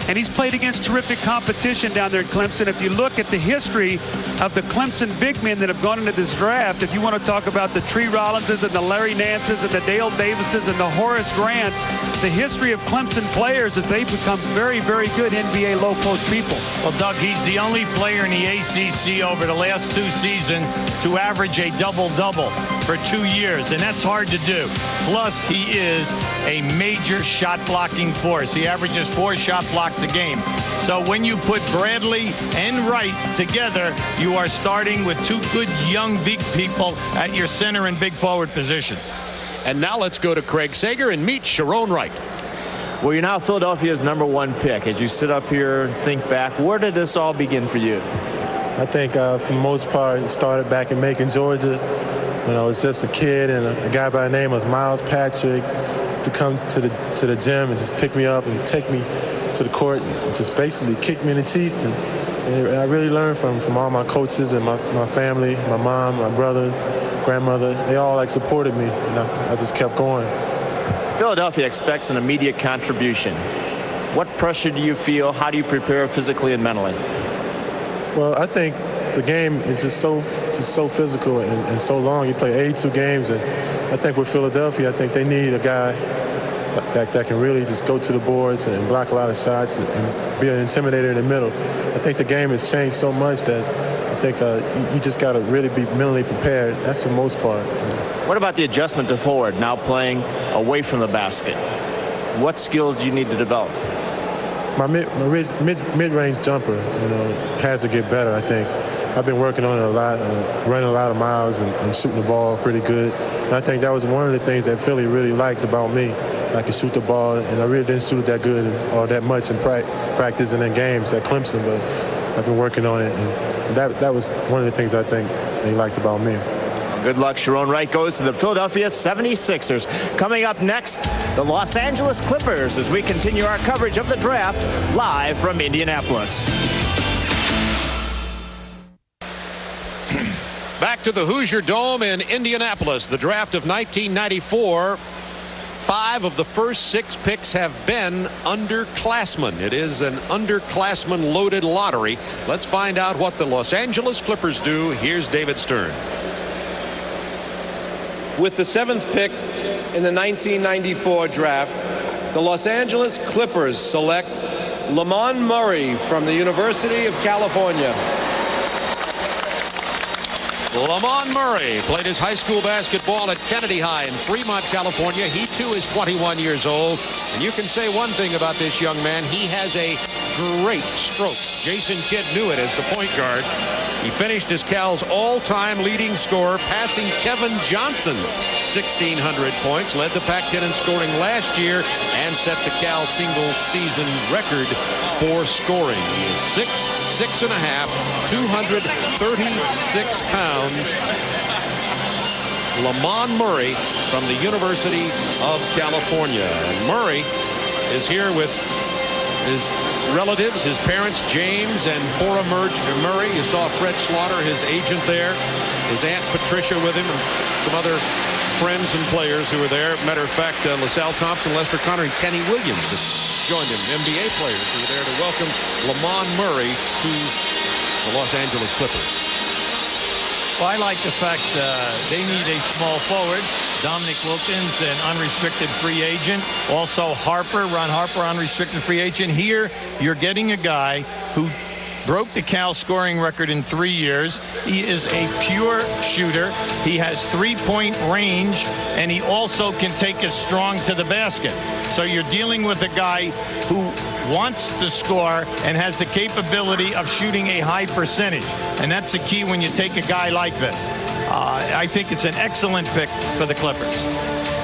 And he's played against terrific competition down there in Clemson. If you look at the history of the Clemson big men that have gone into this draft, if you want to talk about the Tree Rollinses and the Larry Nances and the Dale Davises and the Horace Grants, the history of Clemson players is they've become very, very good NBA low-post people. Well, Doug, he's the only player in the ACC over the last 2 seasons to average a double-double for 2 years, and that's hard to do. Plus, he is a major shot-blocking force. He averages 4 shot blocks a game. So when you put Bradley and Wright together, you are starting with 2 good young big people at your center and big forward positions. And now let's go to Craig Sager and meet Sharon Wright. Well, you're now Philadelphia's #1 pick. As you sit up here and think back, where did this all begin for you? I think for the most part, it started back in Macon, Georgia, when I was just a kid, and a guy by the name of Miles Patrick used to come to the gym and just pick me up and take me to the court and just basically kick me in the teeth. And I really learned from all my coaches and my family, my mom, my brother, grandmother. They all supported me, and I just kept going. Philadelphia expects an immediate contribution. What pressure do you feel? How do you prepare physically and mentally? Well, I think the game is just so physical and so long. You play 82 games, and I think with Philadelphia, I think they need a guy that can really just go to the boards and block a lot of shots and be an intimidator in the middle. I think the game has changed so much that I think you just got to really be mentally prepared. That's for the most part. What about the adjustment to forward, now playing away from the basket? What skills do you need to develop? My mid-range jumper, has to get better, I think. I've been working on it a lot, running a lot of miles and shooting the ball pretty good. And I think that was one of the things that Philly really liked about me. I could shoot the ball, and I really didn't shoot it that good or that much in practice and in games at Clemson, but I've been working on it. And that was one of the things I think they liked about me. Good luck. Sharon Wright goes to the Philadelphia 76ers. Coming up next, the Los Angeles Clippers, as we continue our coverage of the draft live from Indianapolis. Back to the Hoosier Dome in Indianapolis. The draft of 1994. 5 of the first 6 picks have been underclassmen. It is an underclassmen loaded lottery. Let's find out what the Los Angeles Clippers do. Here's David Stern. With the 7th pick in the 1994 draft, the Los Angeles Clippers select Lamond Murray from the University of California. Lamond Murray played his high school basketball at Kennedy High in Fremont, California. He too is 21 years old. And you can say one thing about this young man. He has a great stroke. Jason Kidd knew it as the point guard. He finished as Cal's all-time leading scorer, passing Kevin Johnson's 1,600 points, led the Pac-10 in scoring last year, and set the Cal single-season record for scoring. He is 6'6.5", 236 pounds. Lamond Murray from the University of California. And Murray is here with his relatives, his parents, James and Cora Murray. You saw Fred Slaughter, his agent there, his Aunt Patricia with him, and some other friends and players who were there. Matter of fact, LaSalle Thompson, Lester Connor, and Kenny Williams joined him, NBA players who were there to welcome Lamond Murray to the Los Angeles Clippers. Well, I like the fact they need a small forward. Dominic Wilkins, an unrestricted free agent. Also Ron Harper, unrestricted free agent. Here, you're getting a guy who broke the Cal scoring record in 3 years. He is a pure shooter. He has three-point range, and he also can take us strong to the basket. So you're dealing with a guy who wants to score and has the capability of shooting a high percentage. And that's the key when you take a guy like this. I think it's an excellent pick for the Clippers.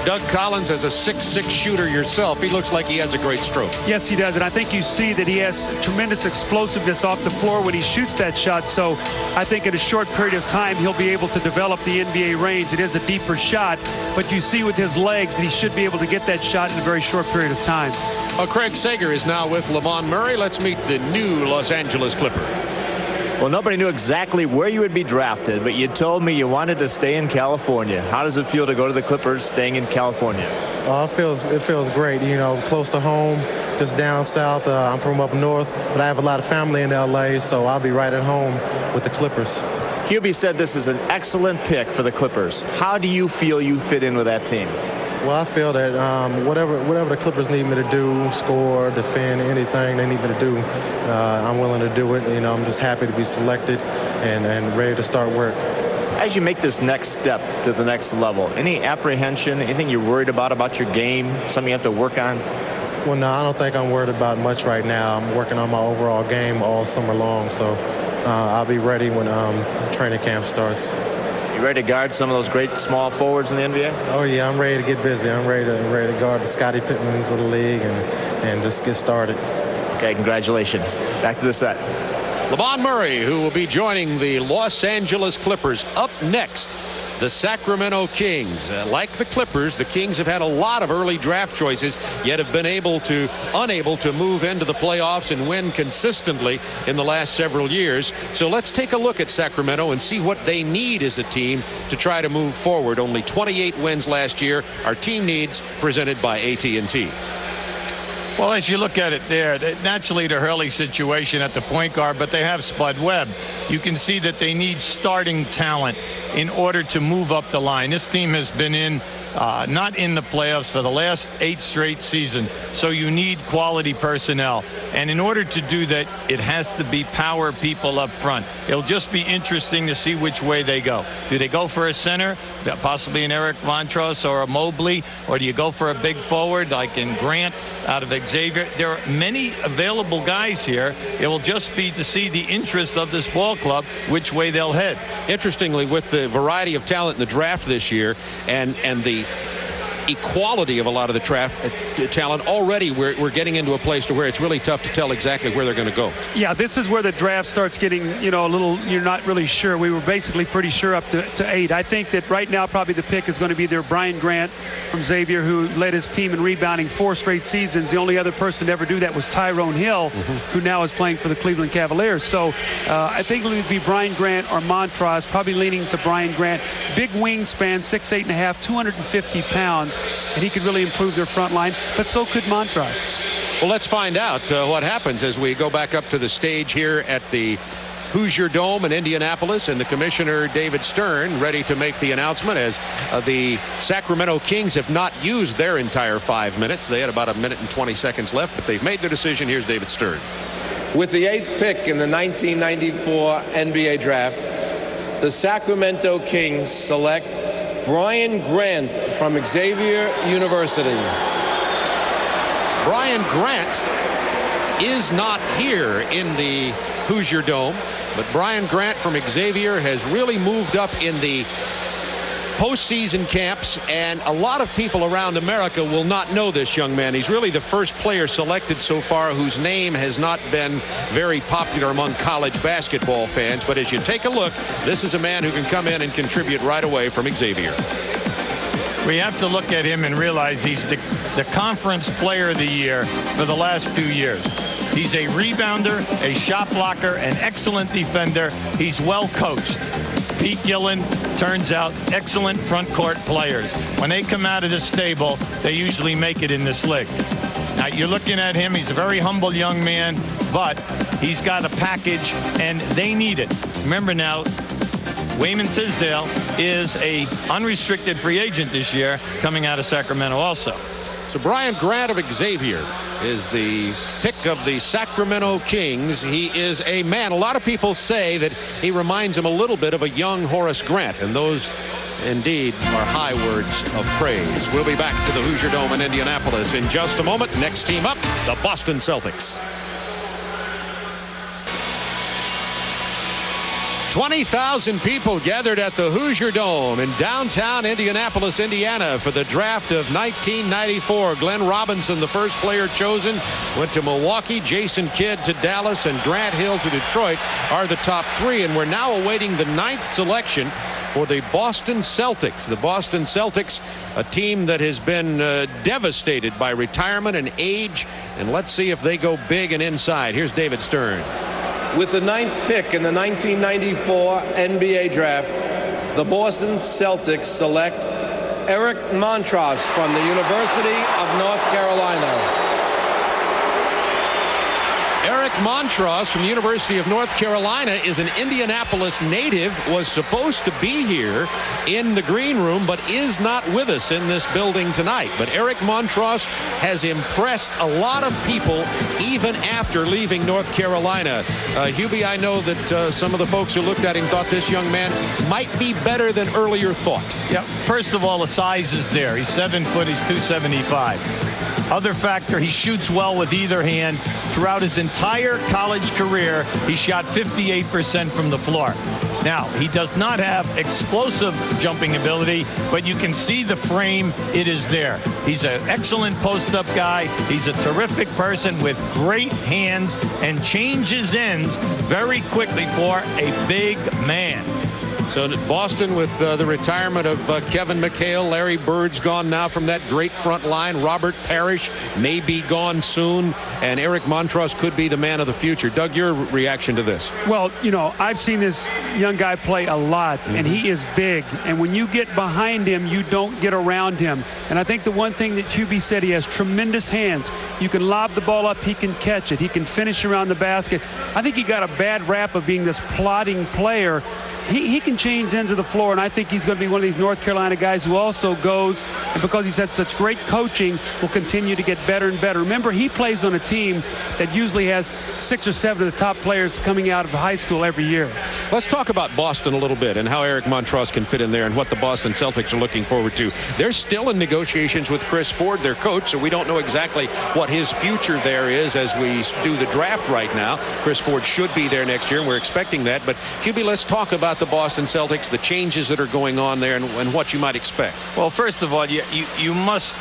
Doug Collins, as a 6'6" shooter yourself, he looks like he has a great stroke. Yes, he does. And I think you see that he has tremendous explosiveness off the floor when he shoots that shot. So I think in a short period of time, he'll be able to develop the NBA range. It is a deeper shot, but you see with his legs that he should be able to get that shot in a very short period of time. Craig Sager is now with Lamond Murray. Let's meet the new Los Angeles Clipper. Well, nobody knew exactly where you would be drafted, but you told me you wanted to stay in California. How does it feel to go to the Clippers staying in California? It feels great, close to home, just down south. I'm from up north, but I have a lot of family in L.A., so I'll be right at home with the Clippers. Hubie said this is an excellent pick for the Clippers. How do you feel you fit in with that team? Well, I feel that whatever the Clippers need me to do, score, defend, anything they need me to do, I'm willing to do it. I'm just happy to be selected and ready to start work. As you make this next step to the next level, any apprehension, anything you're worried about your game, something you have to work on? Well, no, I don't think I'm worried about much right now. I'm working on my overall game all summer long, so I'll be ready when training camp starts. You ready to guard some of those great small forwards in the NBA? Oh yeah, I'm ready to get busy. I'm ready to guard the Scottie Pippens of the league and just get started. Okay, congratulations. Back to the set. Lamont Murray, who will be joining the Los Angeles Clippers. Up next, the Sacramento Kings. Like the Clippers, the Kings have had a lot of early draft choices, yet have been unable to move into the playoffs and win consistently in the last several years. So let's take a look at Sacramento and see what they need as a team to try to move forward. Only 28 wins last year. Our team needs, presented by AT&T. Well, as you look at it there, naturally the Hurley situation at the point guard, but they have Spud Webb. You can see that they need starting talent in order to move up the line. This team has been not in the playoffs for the last 8 straight seasons. So you need quality personnel. And in order to do that, it has to be power people up front. It'll just be interesting to see which way they go. Do they go for a center, possibly an Eric Montross or a Mobley, or do you go for a big forward like in Grant out of Xavier? There are many available guys here. It will just be to see the interest of this ball club, which way they'll head. Interestingly, with the variety of talent in the draft this year and the equality of a lot of the talent, already we're getting into a place to where it's really tough to tell exactly where they're going to go. Yeah, this is where the draft starts getting, a little, you're not really sure. We were basically pretty sure up to 8. I think that right now probably the pick is going to be there Brian Grant from Xavier, who led his team in rebounding 4 straight seasons. The only other person to ever do that was Tyrone Hill, who now is playing for the Cleveland Cavaliers. So I think it would be Brian Grant or Montross, probably leaning to Brian Grant. Big wingspan, 6'8.5", 250 pounds. And he could really improve their front line, but so could Montross. Well, let's find out what happens as we go back up to the stage here at the Hoosier Dome in Indianapolis, and the commissioner, David Stern, ready to make the announcement as the Sacramento Kings have not used their entire 5 minutes. They had about 1 minute and 20 seconds left, but they've made their decision. Here's David Stern. With the 8th pick in the 1994 NBA draft, the Sacramento Kings select Brian Grant from Xavier University. Brian Grant is not here in the Hoosier Dome, but Brian Grant from Xavier has really moved up in the postseason camps, and a lot of people around America will not know this young man. He's really the first player selected so far whose name has not been very popular among college basketball fans. But as you take a look, this is a man who can come in and contribute right away from Xavier. We have to look at him and realize he's the conference player of the year for the last 2 years. He's a rebounder, a shot blocker, an excellent defender. He's well coached. Pete Gillen, turns out, excellent front court players. When they come out of the stable, they usually make it in this league. Now, you're looking at him. He's a very humble young man, but he's got a package, and they need it. Remember now, Wayman Tisdale is a unrestricted free agent this year, coming out of Sacramento also. So Brian Grant of Xavier is the pick of the Sacramento Kings. He is a man. A lot of people say that he reminds them a little bit of a young Horace Grant, and those indeed are high words of praise. We'll be back to the Hoosier Dome in Indianapolis in just a moment. Next team up, the Boston Celtics. 20,000 people gathered at the Hoosier Dome in downtown Indianapolis, Indiana for the draft of 1994. Glenn Robinson, the first player chosen, went to Milwaukee. Jason Kidd to Dallas, and Grant Hill to Detroit are the top 3. And we're now awaiting the 9th selection for the Boston Celtics. The Boston Celtics, a team that has been devastated by retirement and age. And let's see if they go big and inside. Here's David Stern. With the 9th pick in the 1994 NBA draft, the Boston Celtics select Eric Montross from the University of North Carolina. Eric Montross from the University of North Carolina is an Indianapolis native, was supposed to be here in the green room, but is not with us in this building tonight. But Eric Montross has impressed a lot of people even after leaving North Carolina. Hubie, I know that some of the folks who looked at him thought this young man might be better than earlier thought. Yeah, first of all, the size is there. He's 7 foot, he's 275. Other factor, he shoots well with either hand. Throughout his entire college career, he shot 58% from the floor. Now, he does not have explosive jumping ability, but you can see the frame. It is there. He's an excellent post-up guy. He's a terrific person with great hands and changes ends very quickly for a big man. So Boston with the retirement of Kevin McHale. Larry Bird's gone now from that great front line. Robert Parrish may be gone soon. And Eric Montross could be the man of the future. Doug, your reaction to this? Well, you know, I've seen this young guy play a lot, and he is big. And when you get behind him, you don't get around him. And I think the one thing that QB said, he has tremendous hands. You can lob the ball up, he can catch it. He can finish around the basket. I think he got a bad rap of being this plodding player. He can change ends of the floor, and I think he's going to be one of these North Carolina guys who also goes, and because he's had such great coaching, will continue to get better and better. Remember, he plays on a team that usually has 6 or 7 of the top players coming out of high school every year. Let's talk about Boston a little bit and how Eric Montross can fit in there and what the Boston Celtics are looking forward to. They're still in negotiations with Chris Ford, their coach, so we don't know exactly what his future there is as we do the draft right now. Chris Ford should be there next year, and we're expecting that. But, QB, let's talk about the Boston Celtics, the changes that are going on there, and what you might expect. Well, first of all, you must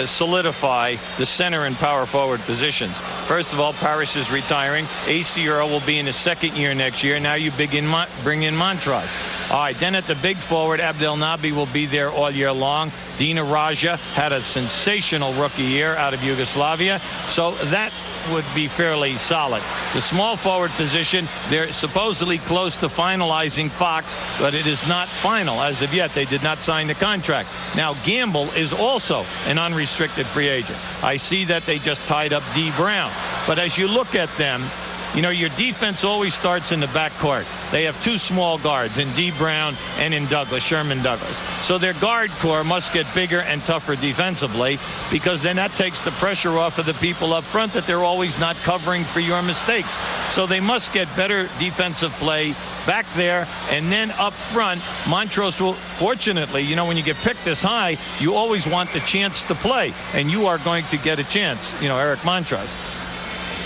solidify the center and power forward positions. First of all, Parrish is retiring. A.C. Earl will be in his second year next year. Now you bring in Montross. All right, then at the big forward, Abdel Nabi will be there all year long. Dina Raja had a sensational rookie year out of Yugoslavia. So that would be fairly solid. The small forward position, they're supposedly close to finalizing Fox, but it is not final as of yet. They did not sign the contract. Now, Gamble is also an unrestricted free agent. I see that they just tied up D. Brown. But as you look at them, you know, your defense always starts in the backcourt. They have 2 small guards in D. Brown and in Douglas, Sherman Douglas. So their guard core must get bigger and tougher defensively, because then that takes the pressure off of the people up front that they're always not covering for your mistakes. So they must get better defensive play back there, and then up front, Montross will, fortunately, you know, when you get picked this high, you always want the chance to play, and you are going to get a chance, you know, Eric Montross.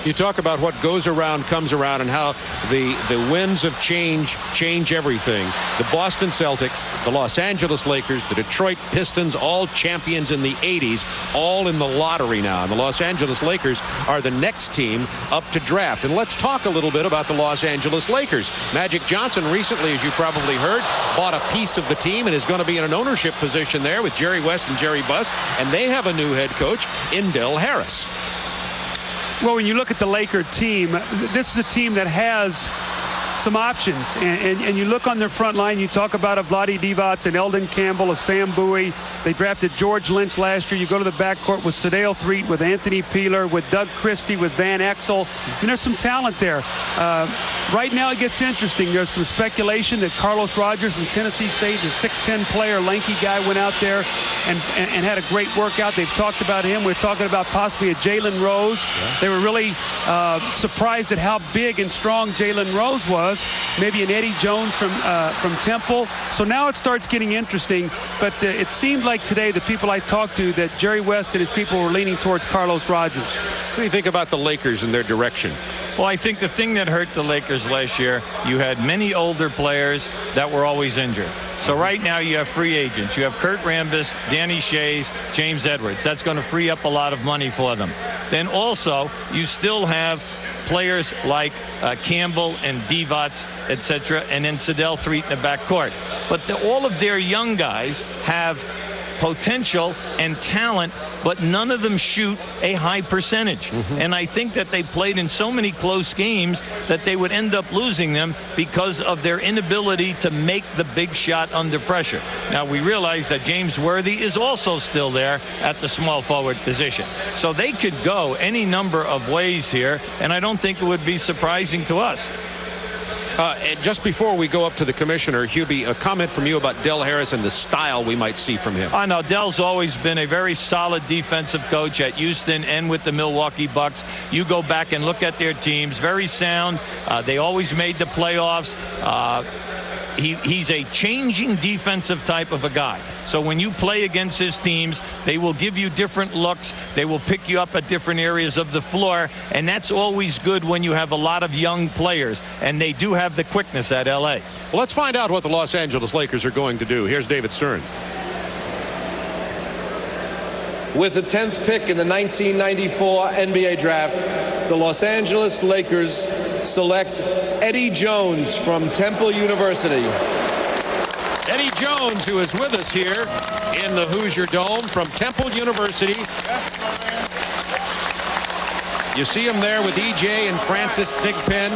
You talk about what goes around comes around, and how the winds of change everything. The Boston Celtics, the Los Angeles Lakers, the Detroit Pistons, all champions in the 80s, all in the lottery now. And the Los Angeles Lakers are the next team up to draft. And let's talk a little bit about the Los Angeles Lakers. Magic Johnson recently, as you probably heard, bought a piece of the team and is going to be in an ownership position there with Jerry West and Jerry Buss. And they have a new head coach in Del Harris. Well, when you look at the Laker team, this is a team that has some options. And you look on their front line, you talk about a Vlade Divac, an Eldon Campbell, a Sam Bowie. They drafted George Lynch last year. You go to the backcourt with Sedale Threatt, with Anthony Peeler, with Doug Christie, with Van Exel. And there's some talent there. Right now it gets interesting. There's some speculation that Carlos Rogers from Tennessee State, the 6'10 player, lanky guy, went out there and had a great workout. They've talked about him. We're talking about possibly a Jalen Rose. Yeah. They were really surprised at how big and strong Jalen Rose was. Maybe an Eddie Jones from Temple. So now it starts getting interesting. But it seemed like today, the people I talked to, that Jerry West and his people were leaning towards Carlos Rogers. What do you think about the Lakers and their direction? Well, I think the thing that hurt the Lakers last year, you had many older players that were always injured. So right now you have free agents. You have Kurt Rambis, Danny Shays, James Edwards. That's going to free up a lot of money for them. Then also you still have players like Campbell and Divac, etc., and then Sedale Threatt in the backcourt. But all of their young guys have potential and talent, but none of them shoot a high percentage. And I think that they played in so many close games that they would end up losing them because of their inability to make the big shot under pressure. Now, we realize that James Worthy is also still there at the small forward position. So they could go any number of ways here, and I don't think it would be surprising to us. Just before we go up to the commissioner, Hubie, a comment from you about Del Harris and the style we might see from him. I know Del's always been a very solid defensive coach at Houston and with the Milwaukee Bucks. You go back and look at their teams, very sound. They always made the playoffs. he's a changing defensive type of a guy. So when you play against his teams, they will give you different looks. They will pick you up at different areas of the floor, and that's always good when you have a lot of young players, and they do have the quickness at L.A. Well, let's find out what the Los Angeles Lakers are going to do. Here's David Stern. With the 10th pick in the 1994 NBA draft, the Los Angeles Lakers select Eddie Jones from Temple University. Eddie Jones, who is with us here in the Hoosier Dome from Temple University. You see him there with E.J. and Francis Thigpen.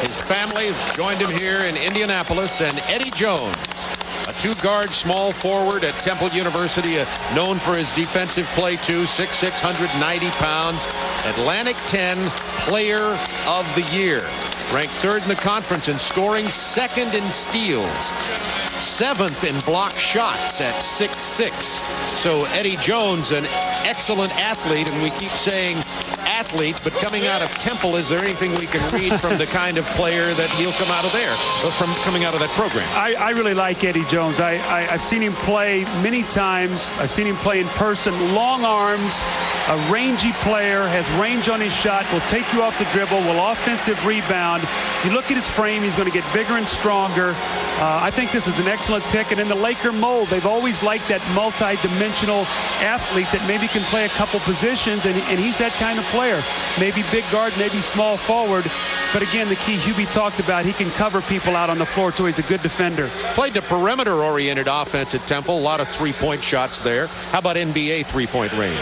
His family joined him here in Indianapolis, and Eddie Jones, a two-guard small forward at Temple University, known for his defensive play too, 6'6", 190 pounds, Atlantic 10 Player of the Year. Ranked 3rd in the conference in scoring, 2nd in steals, 7th in block shots at 6'6". So Eddie Jones, an excellent athlete, and we keep saying athlete, but coming out of Temple, is there anything we can read from the kind of player that he'll come out of there, or from coming out of that program? I really like Eddie Jones. I've seen him play many times. I've seen him play in person. Long arms, a rangy player, has range on his shot, will take you off the dribble, will offensive rebound. You look at his frame, he's going to get bigger and stronger. I think this is an excellent pick. And in the Laker mold, they've always liked that multi-dimensional athlete that maybe can play a couple positions, and he's that kind of player. Maybe big guard, maybe small forward. But again, the key Hubie talked about, he can cover people out on the floor, too. He's a good defender. Played the perimeter-oriented offense at Temple. A lot of three-point shots there. How about NBA three-point range?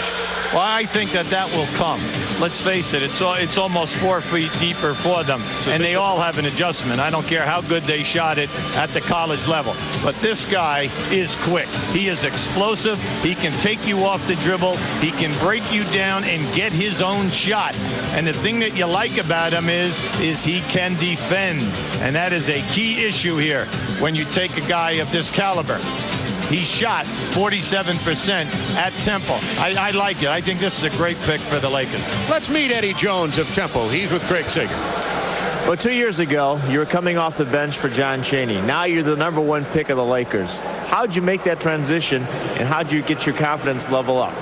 Well, I think that will come. Let's face it, it's almost 4 feet deeper for them, and they all have an adjustment. I don't care how good they shot it at the college level. But this guy is quick. He is explosive. He can take you off the dribble. He can break you down and get his own shot. And the thing that you like about him is he can defend. And that is a key issue here when you take a guy of this caliber. He shot 47% at Temple. I like it. I think this is a great pick for the Lakers. Let's meet Eddie Jones of Temple. He's with Craig Sager. Well, 2 years ago, you were coming off the bench for John Chaney. Now you're the #1 pick of the Lakers. How'd you make that transition, and how'd you get your confidence level up?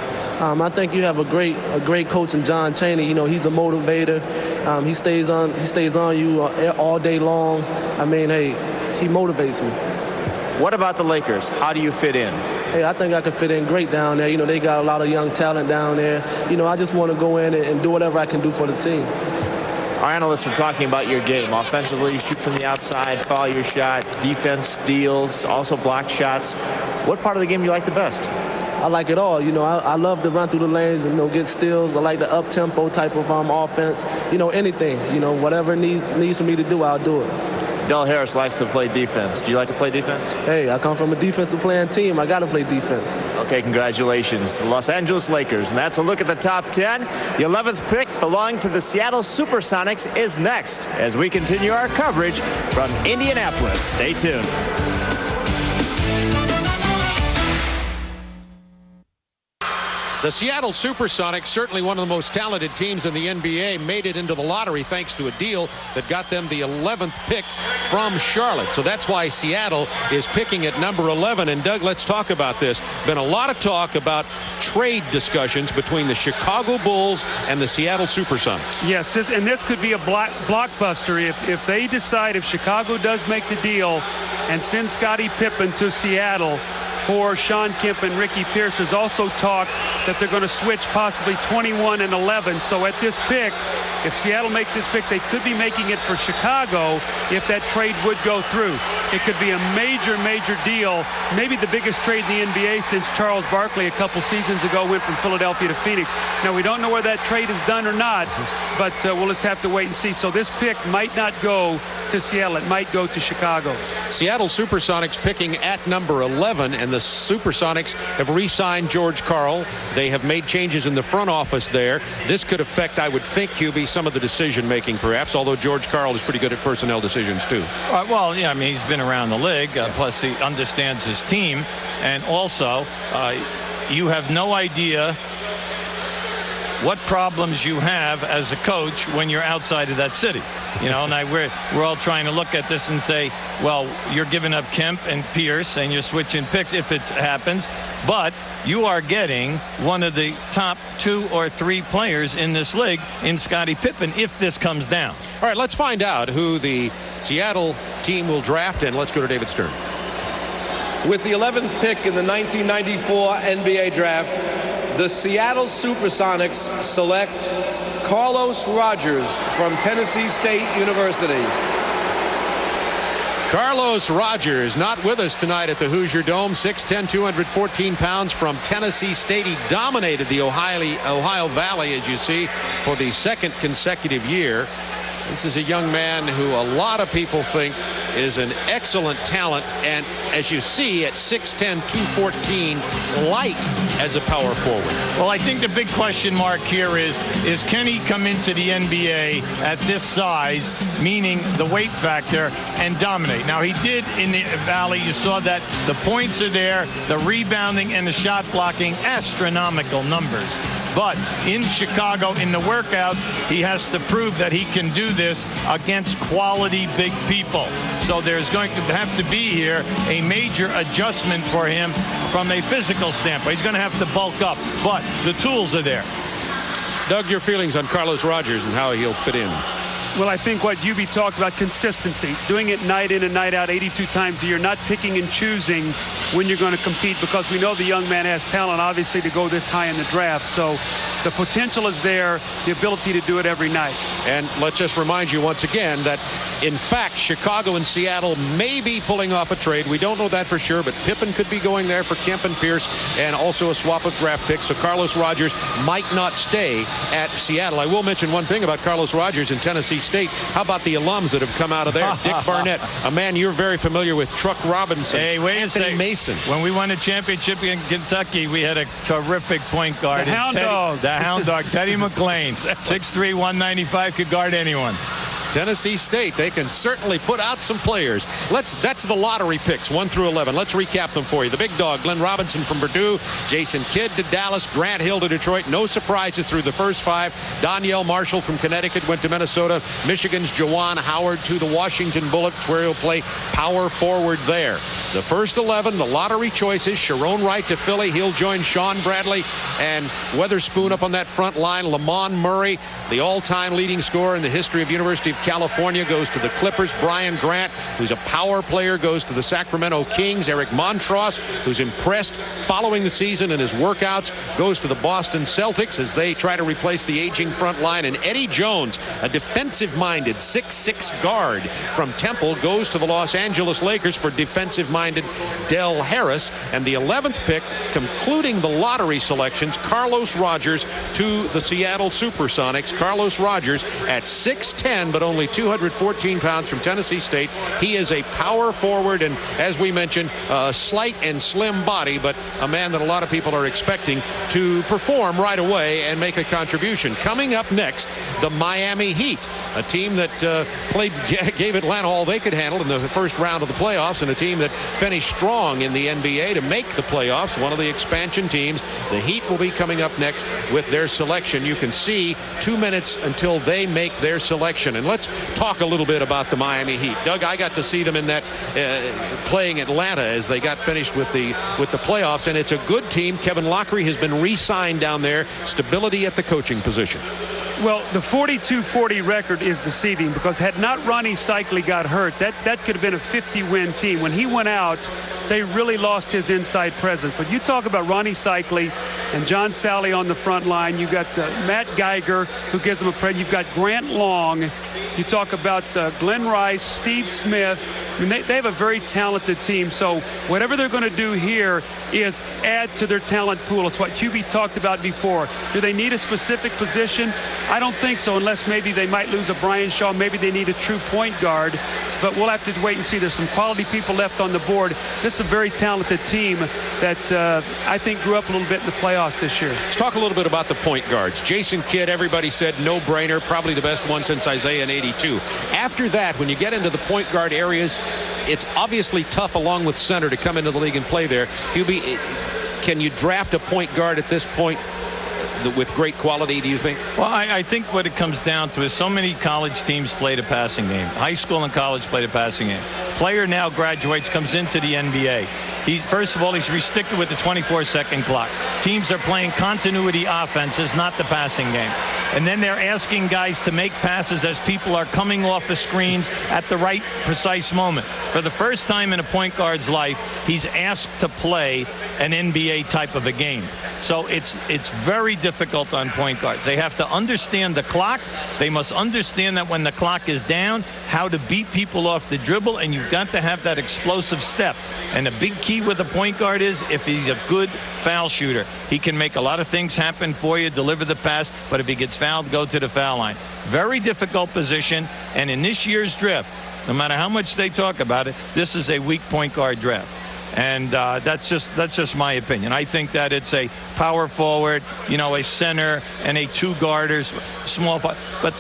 I think you have a great coach in John Chaney. You know, he's a motivator. He stays on you all day long. I mean, hey, he motivates me. What about the Lakers? How do you fit in? Hey, I think I could fit in great down there. You know, they got a lot of young talent down there. You know, I just want to go in and do whatever I can do for the team. Our analysts are talking about your game. Offensively, you shoot from the outside, follow your shot, defense, steals, also block shots. What part of the game do you like the best? I like it all. You know, I love to run through the lanes and, you know, get steals. I like the up-tempo type of offense. You know, anything. You know, whatever needs for me to do, I'll do it. Del Harris likes to play defense. Do you like to play defense? Hey, I come from a defensive playing team. I got to play defense. Okay, congratulations to the Los Angeles Lakers. And that's a look at the top 10. The 11th pick belonging to the Seattle Supersonics is next as we continue our coverage from Indianapolis. Stay tuned. The Seattle Supersonics, certainly one of the most talented teams in the NBA, made it into the lottery thanks to a deal that got them the 11th pick from Charlotte. So that's why Seattle is picking at number 11. And Doug, let's talk about this. Been a lot of talk about trade discussions between the Chicago Bulls and the Seattle Supersonics. Yes, this could be a blockbuster if they decide, if Chicago does make the deal and send Scottie Pippen to Seattle for Sean Kemp and Ricky Pierce. There's also talk that they're going to switch possibly 21 and 11. So at this pick, if Seattle makes this pick, they could be making it for Chicago if that trade would go through. It could be a major, major deal, maybe the biggest trade in the NBA since Charles Barkley a couple seasons ago went from Philadelphia to Phoenix. Now, we don't know where that trade is done or not, but we'll just have to wait and see. So this pick might not go to Seattle. It might go to Chicago. Seattle Supersonics picking at number 11, and the Supersonics have re-signed George Karl. They have made changes in the front office there. This could affect, I would think, Hubie, some of the decision-making perhaps, although George Karl is pretty good at personnel decisions too. Well, yeah, I mean, he's been around the league, plus he understands his team, and also you have no idea what problems you have as a coach when you're outside of that city. You know, and we're all trying to look at this and say, well, you're giving up Kemp and Pierce and you're switching picks if it happens, but you are getting one of the top 2 or 3 players in this league in Scottie Pippen if this comes down. All right, let's find out who the Seattle team will draft, and let's go to David Stern. With the 11th pick in the 1994 NBA draft, the Seattle Supersonics select Carlos Rogers from Tennessee State University. Carlos Rogers not with us tonight at the Hoosier Dome. 6'10", 214 pounds from Tennessee State. He dominated the Ohio Valley, as you see, for the 2nd consecutive year. This is a young man who a lot of people think is an excellent talent, and as you see, at 6'10", 214, light as a power forward. Well, I think the big question mark here is can he come into the NBA at this size, meaning the weight factor, and dominate? Now, he did in the Valley. You saw that the points are there, the rebounding and the shot blocking, astronomical numbers. But in Chicago, in the workouts, he has to prove that he can do this against quality big people. So there's going to have to be here a major adjustment for him from a physical standpoint. He's going to have to bulk up, but the tools are there. Doug, your feelings on Carlos Rogers and how he'll fit in? Well, I think what Hubie talked about, consistency, doing it night in and night out, 82 times a year, not picking and choosing when you're going to compete, because we know the young man has talent, obviously, to go this high in the draft. So the potential is there, the ability to do it every night. And let's just remind you once again that, in fact, Chicago and Seattle may be pulling off a trade. We don't know that for sure, but Pippen could be going there for Kemp and Pierce, and also a swap of draft picks. So Carlos Rogers might not stay at Seattle. I will mention one thing about Carlos Rogers in Tennessee State. How about the alums that have come out of there? Dick Barnett, a man you're very familiar with, Truck Robinson, hey, wait Anthony a second. Mason. When we won a championship in Kentucky, we had a terrific point guard. The Hound Dog. The Hound Dog, Teddy McClain. 6'3", 195, could guard anyone. Tennessee State, they can certainly put out some players. That's the lottery picks, 1 through 11. Let's recap them for you. The big dog, Glenn Robinson from Purdue, Jason Kidd to Dallas, Grant Hill to Detroit. No surprises through the first 5. Danielle Marshall from Connecticut went to Minnesota. Michigan's Juwan Howard to the Washington Bullets, where he'll play power forward there. The first 11, the lottery choices, Sharon Wright to Philly. He'll join Sean Bradley and Weatherspoon up on that front line. Lamont Murray, the all-time leading scorer in the history of University of California, goes to the Clippers. Brian Grant, who's a power player, goes to the Sacramento Kings. Eric Montross, who's impressed following the season and his workouts, goes to the Boston Celtics as they try to replace the aging front line. And Eddie Jones, a defensive-minded 6'6" guard from Temple, goes to the Los Angeles Lakers for defensive-minded Del Harris. And the 11th pick, concluding the lottery selections, Carlos Rogers to the Seattle Supersonics. Carlos Rogers at 6'10", but only 214 pounds from Tennessee State. He is a power forward, and as we mentioned, a slight and slim body, but a man that a lot of people are expecting to perform right away and make a contribution. Coming up next, the Miami Heat, a team that gave Atlanta all they could handle in the first round of the playoffs, and a team that finished strong in the NBA to make the playoffs, one of the expansion teams. The Heat will be coming up next with their selection. You can see 2 minutes until they make their selection. And let's talk a little bit about the Miami Heat. Doug, I got to see them in that playing Atlanta as they got finished with the playoffs, and it's a good team. Kevin Lockery has been re-signed down there. Stability at the coaching position. Well, the 42-40 record is deceiving, because had not Ronnie Cycli got hurt, that could have been a 50-win team. When he went out, they really lost his inside presence. But you talk about Ronnie Cycli and John Salley on the front line. You got Matt Geiger, who gives them a credit. You've got Grant Long. You talk about Glenn Rice, Steve Smith. I mean, they have a very talented team. So whatever they're going to do here is add to their talent pool. It's what Hubie talked about before. Do they need a specific position? I don't think so, unless maybe they might lose a Brian Shaw. Maybe they need a true point guard. But we'll have to wait and see. There's some quality people left on the board. This is a very talented team that I think grew up a little bit in the playoffs this year. Let's talk a little bit about the point guards. Jason Kidd, everybody said no-brainer, probably the best one since Isaiah in '82. After that, when you get into the point guard areas, it's obviously tough along with center to come into the league and play there. Hubie, can you draft a point guard at this point with great quality, do you think? Well, I think what it comes down to is so many college teams played a passing game. High school and college played a passing game. Player now graduates, comes into the NBA. First of all, he's restricted with the 24-second clock. Teams are playing continuity offenses, not the passing game. And then they're asking guys to make passes as people are coming off the screens at the right precise moment. For the first time in a point guard's life, he's asked to play an NBA type of a game. So it's very difficult on point guards. They have to understand the clock. They must understand that when the clock is down, how to beat people off the dribble, and you've got to have that explosive step. And the big key with a point guard is if he's a good foul shooter. He can make a lot of things happen for you, deliver the pass, but if he gets fouled, go to the foul line. Very difficult position, and in this year's draft, no matter how much they talk about it, this is a weak point guard draft. And that's just my opinion. I think that it's a power forward, a center, and a two-guarders, small. But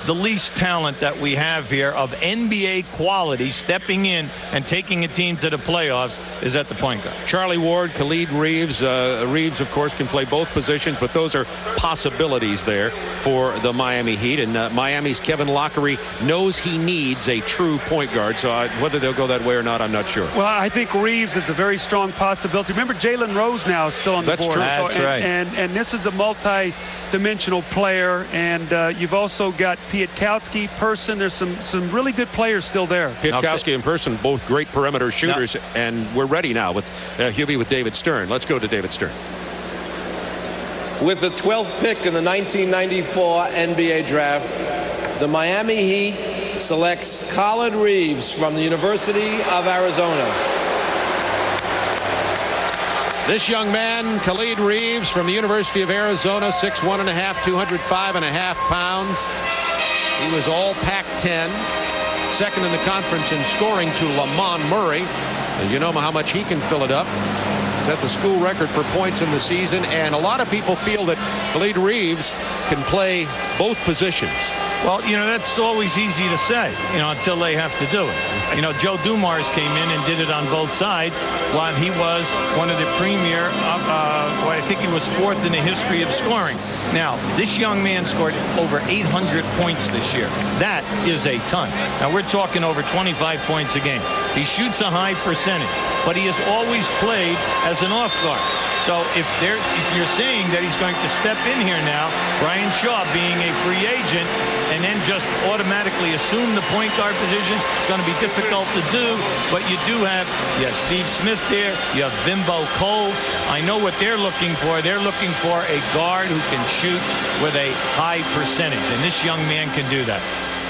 the least talent that we have here of NBA quality stepping in and taking a team to the playoffs is at the point guard. Charlie Ward, Khalid Reeves. Reeves, of course, can play both positions, but those are possibilities there for the Miami Heat. And Miami's Kevin Lockery knows he needs a true point guard. So whether they'll go that way or not, I'm not sure. Well, I think Reeves is a very strong possibility. Remember, Jalen Rose now is still on the board. That's true. Right. And this is a multi-dimensional player. And you've also got Pietkowski, Person. There's some really good players still there. Pietkowski and Person, both great perimeter shooters. And we're ready now with Hubie with David Stern. Let's go to David Stern. With the 12th pick in the 1994 NBA draft, the Miami Heat selects Khalid Reeves from the University of Arizona. This young man, Khalid Reeves from the University of Arizona, 6'1.5", 205.5 pounds. He was all Pac-10, second in the conference in scoring to Lamont Murray. And you know how much he can fill it up. Set the school record for points in the season, and a lot of people feel that Khalid Reeves can play both positions. Well, that's always easy to say, until they have to do it. Joe Dumars came in and did it on both sides while he was one of the premier, I think he was fourth in the history of scoring. Now, this young man scored over 800 points this year. That is a ton. Now, we're talking over 25 points a game. He shoots a high percentage, but he has always played as an off guard. So if you're saying that he's going to step in here now, Brian Shaw being a free agent, and then just automatically assume the point guard position, it's going to be difficult to do. But you have Steve Smith there, you have Bimbo Cole. I know what they're looking for. They're looking for a guard who can shoot with a high percentage, and this young man can do that.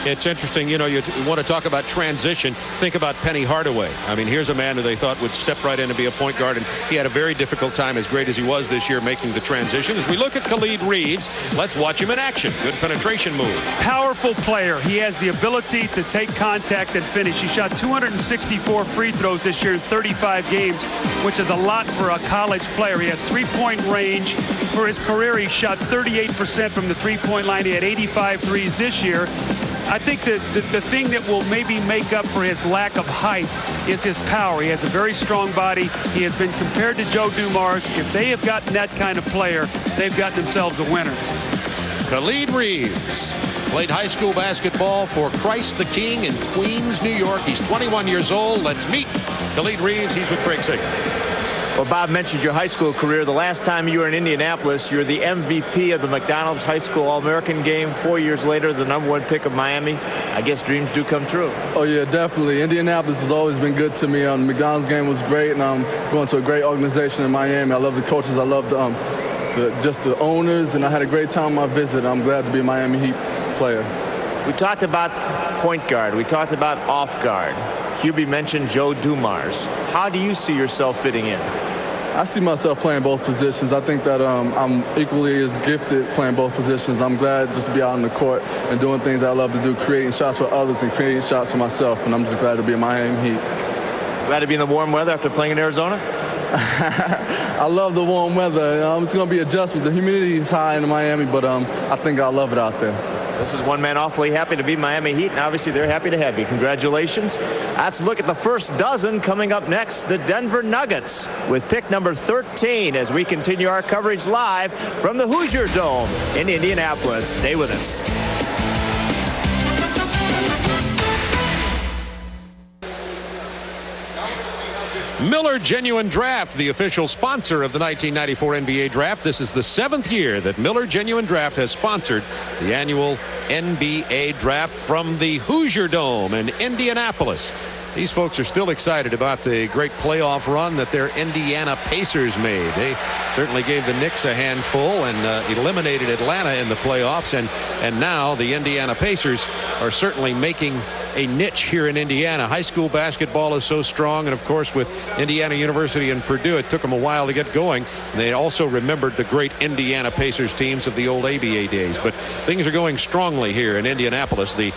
It's interesting, you want to talk about transition. Think about Penny Hardaway. I mean, here's a man who they thought would step right in and be a point guard, and he had a very difficult time, as great as he was this year, making the transition. As we look at Khalid Reeves, let's watch him in action. Good penetration move. Powerful player. He has the ability to take contact and finish. He shot 264 free throws this year in 35 games, which is a lot for a college player. He has three-point range. For his career, he shot 38% from the three-point line. He had 85 threes this year. I think that the thing that will maybe make up for his lack of height is his power. He has a very strong body. He has been compared to Joe Dumars. If they have gotten that kind of player, they've gotten themselves a winner. Khalid Reeves played high school basketball for Christ the King in Queens, New York. He's 21 years old. Let's meet Khalid Reeves. He's with Craig Sager. Well, Bob mentioned your high school career. The last time you were in Indianapolis, you were the MVP of the McDonald's High School All-American game. 4 years later, the #1 pick of Miami. I guess dreams do come true. Oh, yeah, definitely. Indianapolis has always been good to me. The McDonald's game was great, and I'm going to a great organization in Miami. I love the coaches. I love just the owners, and I had a great time on my visit. I'm glad to be a Miami Heat player. We talked about point guard. We talked about off guard. Hubie mentioned Joe Dumars. How do you see yourself fitting in? I see myself playing both positions. I think that I'm equally as gifted playing both positions. I'm glad just to be out on the court and doing things I love to do, creating shots for others and creating shots for myself. And I'm just glad to be in Miami Heat. Glad to be in the warm weather after playing in Arizona? I love the warm weather. It's going to be adjustment. The humidity is high in Miami, but I think I'll love it out there. This is one man awfully happy to be Miami Heat, and obviously they're happy to have you. Congratulations. Let's look at the first dozen. Coming up next, the Denver Nuggets with pick number 13 as we continue our coverage live from the Hoosier Dome in Indianapolis. Stay with us. Miller Genuine Draft, the official sponsor of the 1994 NBA Draft. This is the 7th year that Miller Genuine Draft has sponsored the annual NBA Draft from the Hoosier Dome in Indianapolis. These folks are still excited about the great playoff run that their Indiana Pacers made. They certainly gave the Knicks a handful and eliminated Atlanta in the playoffs. And now the Indiana Pacers are certainly making a niche here in Indiana. High school basketball is so strong, and of course with Indiana University and Purdue, it took them a while to get going. And they also remembered the great Indiana Pacers teams of the old ABA days. But things are going strongly here in Indianapolis. The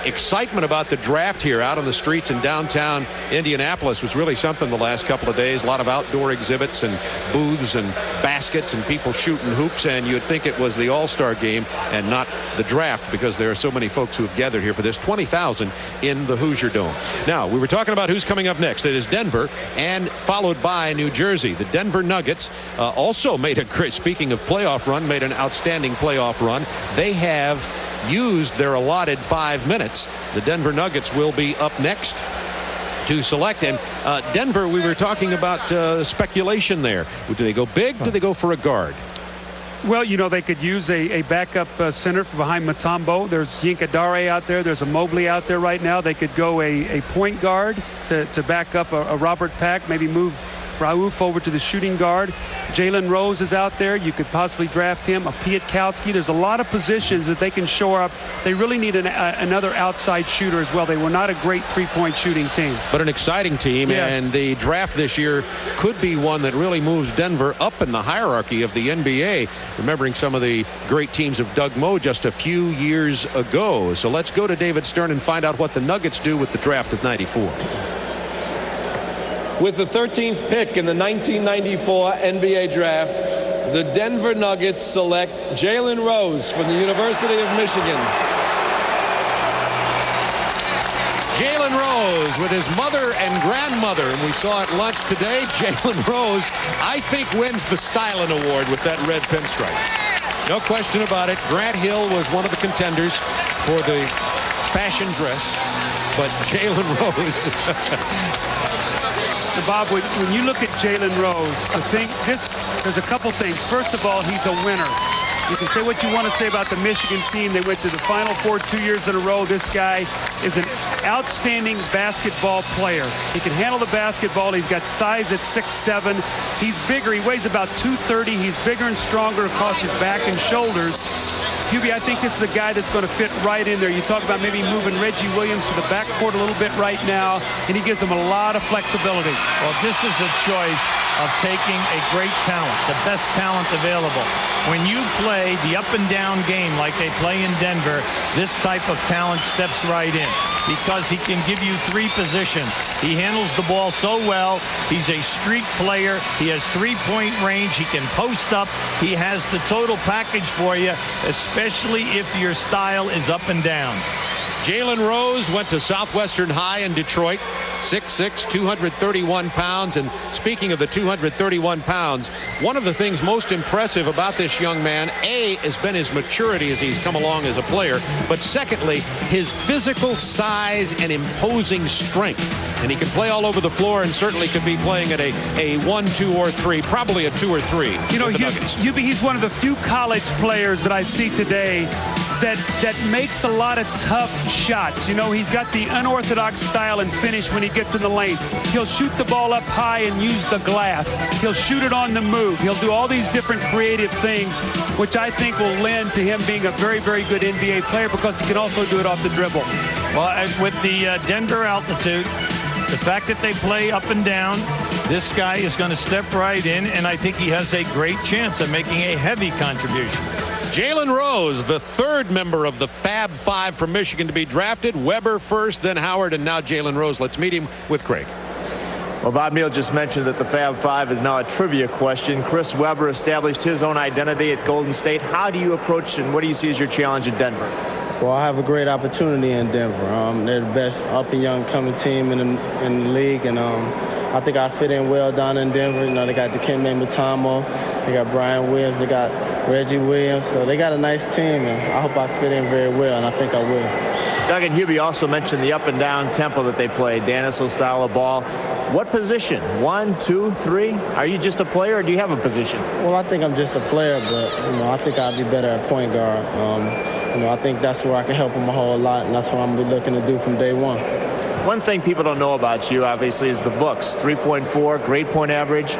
excitement about the draft here out on the streets in downtown Indianapolis was really something the last couple of days. A lot of outdoor exhibits and booths and baskets and people shooting hoops, and you'd think it was the All-Star game and not the draft because there are so many folks who have gathered here for this. 20,000 in the Hoosier Dome. Now, we were talking about who's coming up next. It is Denver and followed by New Jersey. The Denver Nuggets also made a, speaking of playoff run, made an outstanding playoff run. They have used their allotted 5 minutes. The Denver Nuggets will be up next to select. And Denver, we were talking about speculation there. Do they go big? Do they go for a guard? Well, you know, they could use a backup center behind Mutombo. There's Yinkadare out there. There's a Mobley out there right now. They could go a point guard to back up a Robert Pack, maybe move Rauf over to the shooting guard. Jalen Rose is out there. You could possibly draft him. A Piatkowski. There's a lot of positions that they can shore up. They really need another outside shooter as well. They were not a great three-point shooting team. But an exciting team, yes. And the draft this year could be one that really moves Denver up in the hierarchy of the NBA, remembering some of the great teams of Doug Moe just a few years ago. So let's go to David Stern and find out what the Nuggets do with the draft of '94. With the 13th pick in the 1994 NBA Draft, the Denver Nuggets select Jalen Rose from the University of Michigan. Jalen Rose with his mother and grandmother, and we saw at lunch today, Jalen Rose, I think, wins the Styling Award with that red pinstripe. No question about it. Grant Hill was one of the contenders for the fashion dress, but Jalen Rose... So Bob, when you look at Jalen Rose, there's a couple things. First of all, he's a winner. You can say what you want to say about the Michigan team. They went to the Final Four 2 years in a row. This guy is an outstanding basketball player. He can handle the basketball. He's got size at 6'7". He's bigger. He weighs about 230. He's bigger and stronger across his back and shoulders. Hubie, I think this is a guy that's going to fit right in there. You talk about maybe moving Reggie Williams to the backcourt a little bit right now, and he gives them a lot of flexibility. Well, this is a choice of taking a great talent, the best talent available. When you play the up-and-down game like they play in Denver, this type of talent steps right in because he can give you three positions. He handles the ball so well. He's a streak player. He has three-point range. He can post up. He has the total package for you, especially if your style is up and down. Jalen Rose went to Southwestern High in Detroit, 6'6", 231 pounds. And speaking of the 231 pounds, one of the things most impressive about this young man, A, has been his maturity as he's come along as a player, but secondly, his physical size and imposing strength. And he can play all over the floor and certainly could be playing at a 1, 2, or 3, probably a 2 or 3. You know, he's one of the few college players that I see today that makes a lot of tough shots. You know, he's got the unorthodox style and finish when he gets in the lane. He'll shoot the ball up high and use the glass. He'll shoot it on the move. He'll do all these different creative things, which I think will lend to him being a very, very good NBA player because he can also do it off the dribble. Well, with the Denver altitude, the fact that they play up and down, this guy is going to step right in, and I think he has a great chance of making a heavy contribution. Jalen Rose, the third member of the Fab Five from Michigan to be drafted. Weber first, then Howard, and now Jalen Rose. Let's meet him with Craig. Well, Bob Neal just mentioned that the Fab Five is now a trivia question. Chris Webber established his own identity at Golden State. How do you approach and what do you see as your challenge in Denver? Well, I have a great opportunity in Denver. They're the best up-and-young-coming team in the league, and I think I fit in well down in Denver. You know, they got Dikembe Mutombo, they got Brian Williams, they got Reggie Williams, so they got a nice team, and I hope I fit in very well, and I think I will. Doug and Hubie also mentioned the up-and-down tempo that they play, Daniel's style of ball. What position? 1, 2, 3? Are you just a player, or do you have a position? Well, I think I'm just a player, but I think I'll be better at point guard. I think that's where I can help them a whole lot, and that's what I'm gonna be looking to do from day one. One thing people don't know about you, obviously, is the books. 3.4, grade point average.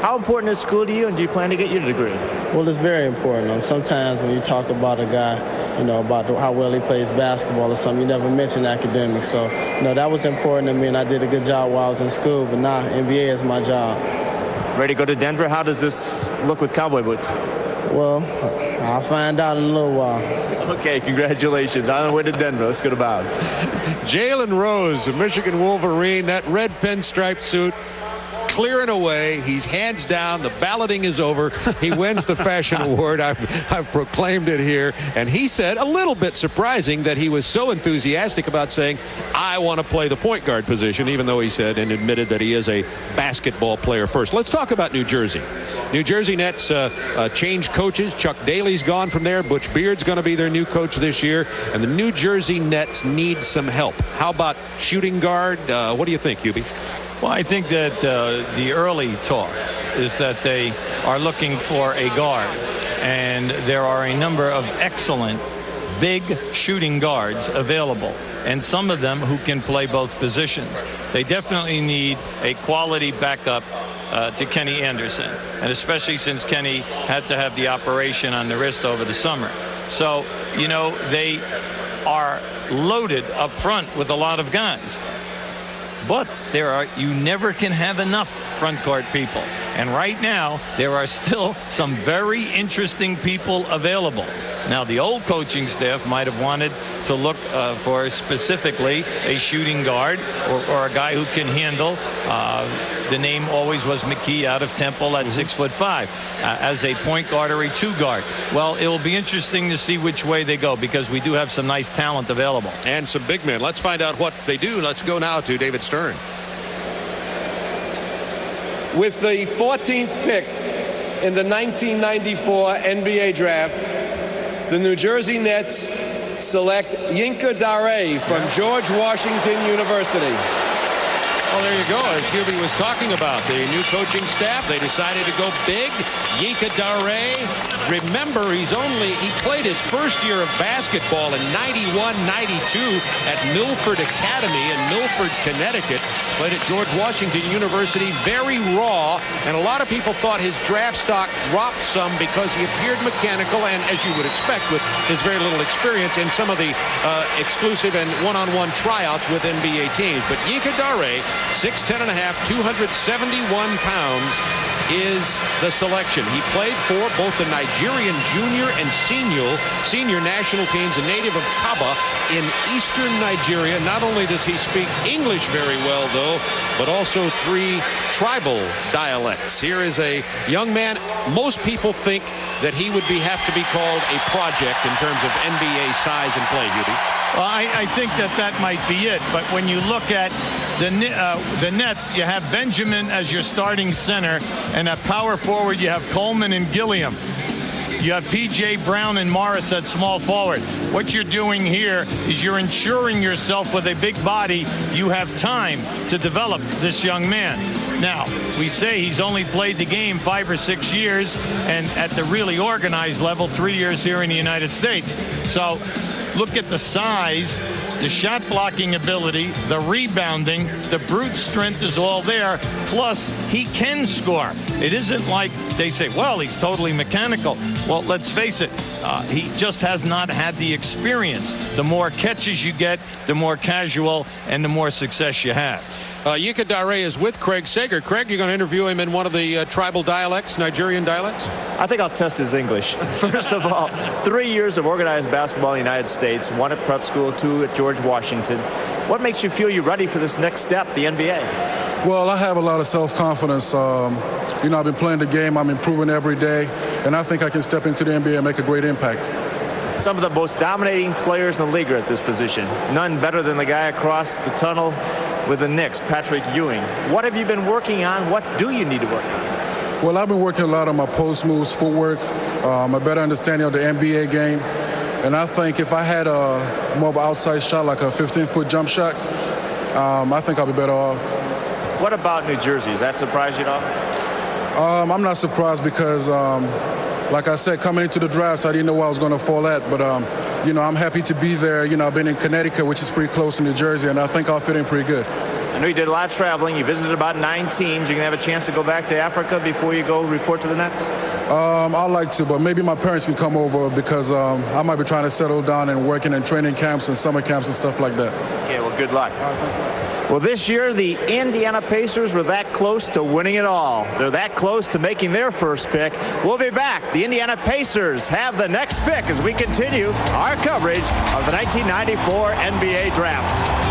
How important is school to you, and do you plan to get your degree? Well, it's very important. Sometimes when you talk about a guy, about how well he plays basketball or something, you never mention academics. So, that was important to me, and I did a good job while I was in school. But now, NBA is my job. Ready to go to Denver? How does this look with cowboy boots? Well, I'll find out in a little while. Okay, congratulations. On the way to Denver. Let's go to Bob. Jalen Rose, a Michigan Wolverine, that red pinstripe suit, clearing away. He's hands down. The balloting is over. He wins the Fashion Award. I've proclaimed it here. And he said, a little bit surprising, that he was so enthusiastic about saying, I want to play the point guard position, even though he said and admitted that he is a basketball player first. Let's talk about New Jersey. New Jersey Nets changed coaches. Chuck Daly's gone from there. Butch Beard's going to be their new coach this year. And the New Jersey Nets need some help. How about shooting guard? What do you think, Hubie? Well, I think that the early talk is that they are looking for a guard, and there are a number of excellent big shooting guards available, and some of them who can play both positions. They definitely need a quality backup to Kenny Anderson, and especially since Kenny had to have the operation on the wrist over the summer. So, they are loaded up front with a lot of guys. But you never can have enough front court people. And right now, there are still some very interesting people available. Now, the old coaching staff might have wanted to look for specifically a shooting guard or a guy who can handle. The name always was McKee out of Temple at 6'5", as a point guard or a two guard. Well, it will be interesting to see which way they go, because we do have some nice talent available. And some big men. Let's find out what they do. Let's go now to David Stern. With the 14th pick in the 1994 NBA draft, the New Jersey Nets select Yinka Dare from George Washington University. Well, there you go. As Hubie was talking about, the new coaching staff, they decided to go big. Yinka Dare, remember, he played his first year of basketball in 91-92 at Milford Academy in Milford, Connecticut. Played at George Washington University, very raw, and a lot of people thought his draft stock dropped some because he appeared mechanical, and as you would expect with his very little experience in some of the exclusive and one-on-one tryouts with NBA teams. But Yinka Dare, 6'10 and a half, 271 pounds, is the selection. He played for both the Nigerian junior and senior national teams, a native of Kaba in eastern Nigeria. Not only does he speak English very well, though, but also 3 tribal dialects. Here is a young man. Most people think that he would have to be called a project in terms of NBA size and play, Hubie. Well, I think that might be it. But when you look at the Nets, you have Benjamin as your starting center, and at power forward you have Coleman and Gilliam. You have P.J. Brown and Morris at small forward. What you're doing here is you're ensuring yourself with a big body you have time to develop this young man. Now, we say he's only played the game 5 or 6 years, and at the really organized level, 3 years here in the United States. So look at the size, the shot blocking ability, the rebounding, the brute strength is all there. Plus, he can score. It isn't like they say, well, he's totally mechanical. Well, let's face it, he just has not had the experience. The more catches you get, the more casual and the more success you have. Yinka Dare is with Craig Sager. Craig, you're going to interview him in one of the tribal dialects, Nigerian dialects? I think I'll test his English. First of all, 3 years of organized basketball in the United States, 1 at prep school, 2 at George Washington. What makes you feel you're ready for this next step, the NBA? Well, I have a lot of self-confidence. You know, I've been playing the game. I'm improving every day. And I think I can step into the NBA and make a great impact. Some of the most dominating players in the league are at this position. None better than the guy across the tunnel with the Knicks, Patrick Ewing. What have you been working on? What do you need to work on? Well, I've been working a lot on my post moves, footwork, a better understanding of the NBA game. And I think if I had more of an outside shot, like a 15-foot jump shot, I think I'll be better off. What about New Jersey? Does that surprise you at all? I'm not surprised because, like I said, coming into the drafts, I didn't know where I was going to fall at. But, you know, I'm happy to be there. You know, I've been in Connecticut, which is pretty close to New Jersey, and I think I'll fit in pretty good. I know you did a lot of traveling. You visited about 9 teams. You're going to have a chance to go back to Africa before you go report to the Nets? I'd like to, but maybe my parents can come over because I might be trying to settle down and working in training camps and summer camps and stuff like that. Okay, well, good luck. All right, thanks a lot. Well, this year, the Indiana Pacers were that close to winning it all. They're that close to making their first pick. We'll be back. The Indiana Pacers have the next pick as we continue our coverage of the 1994 NBA Draft.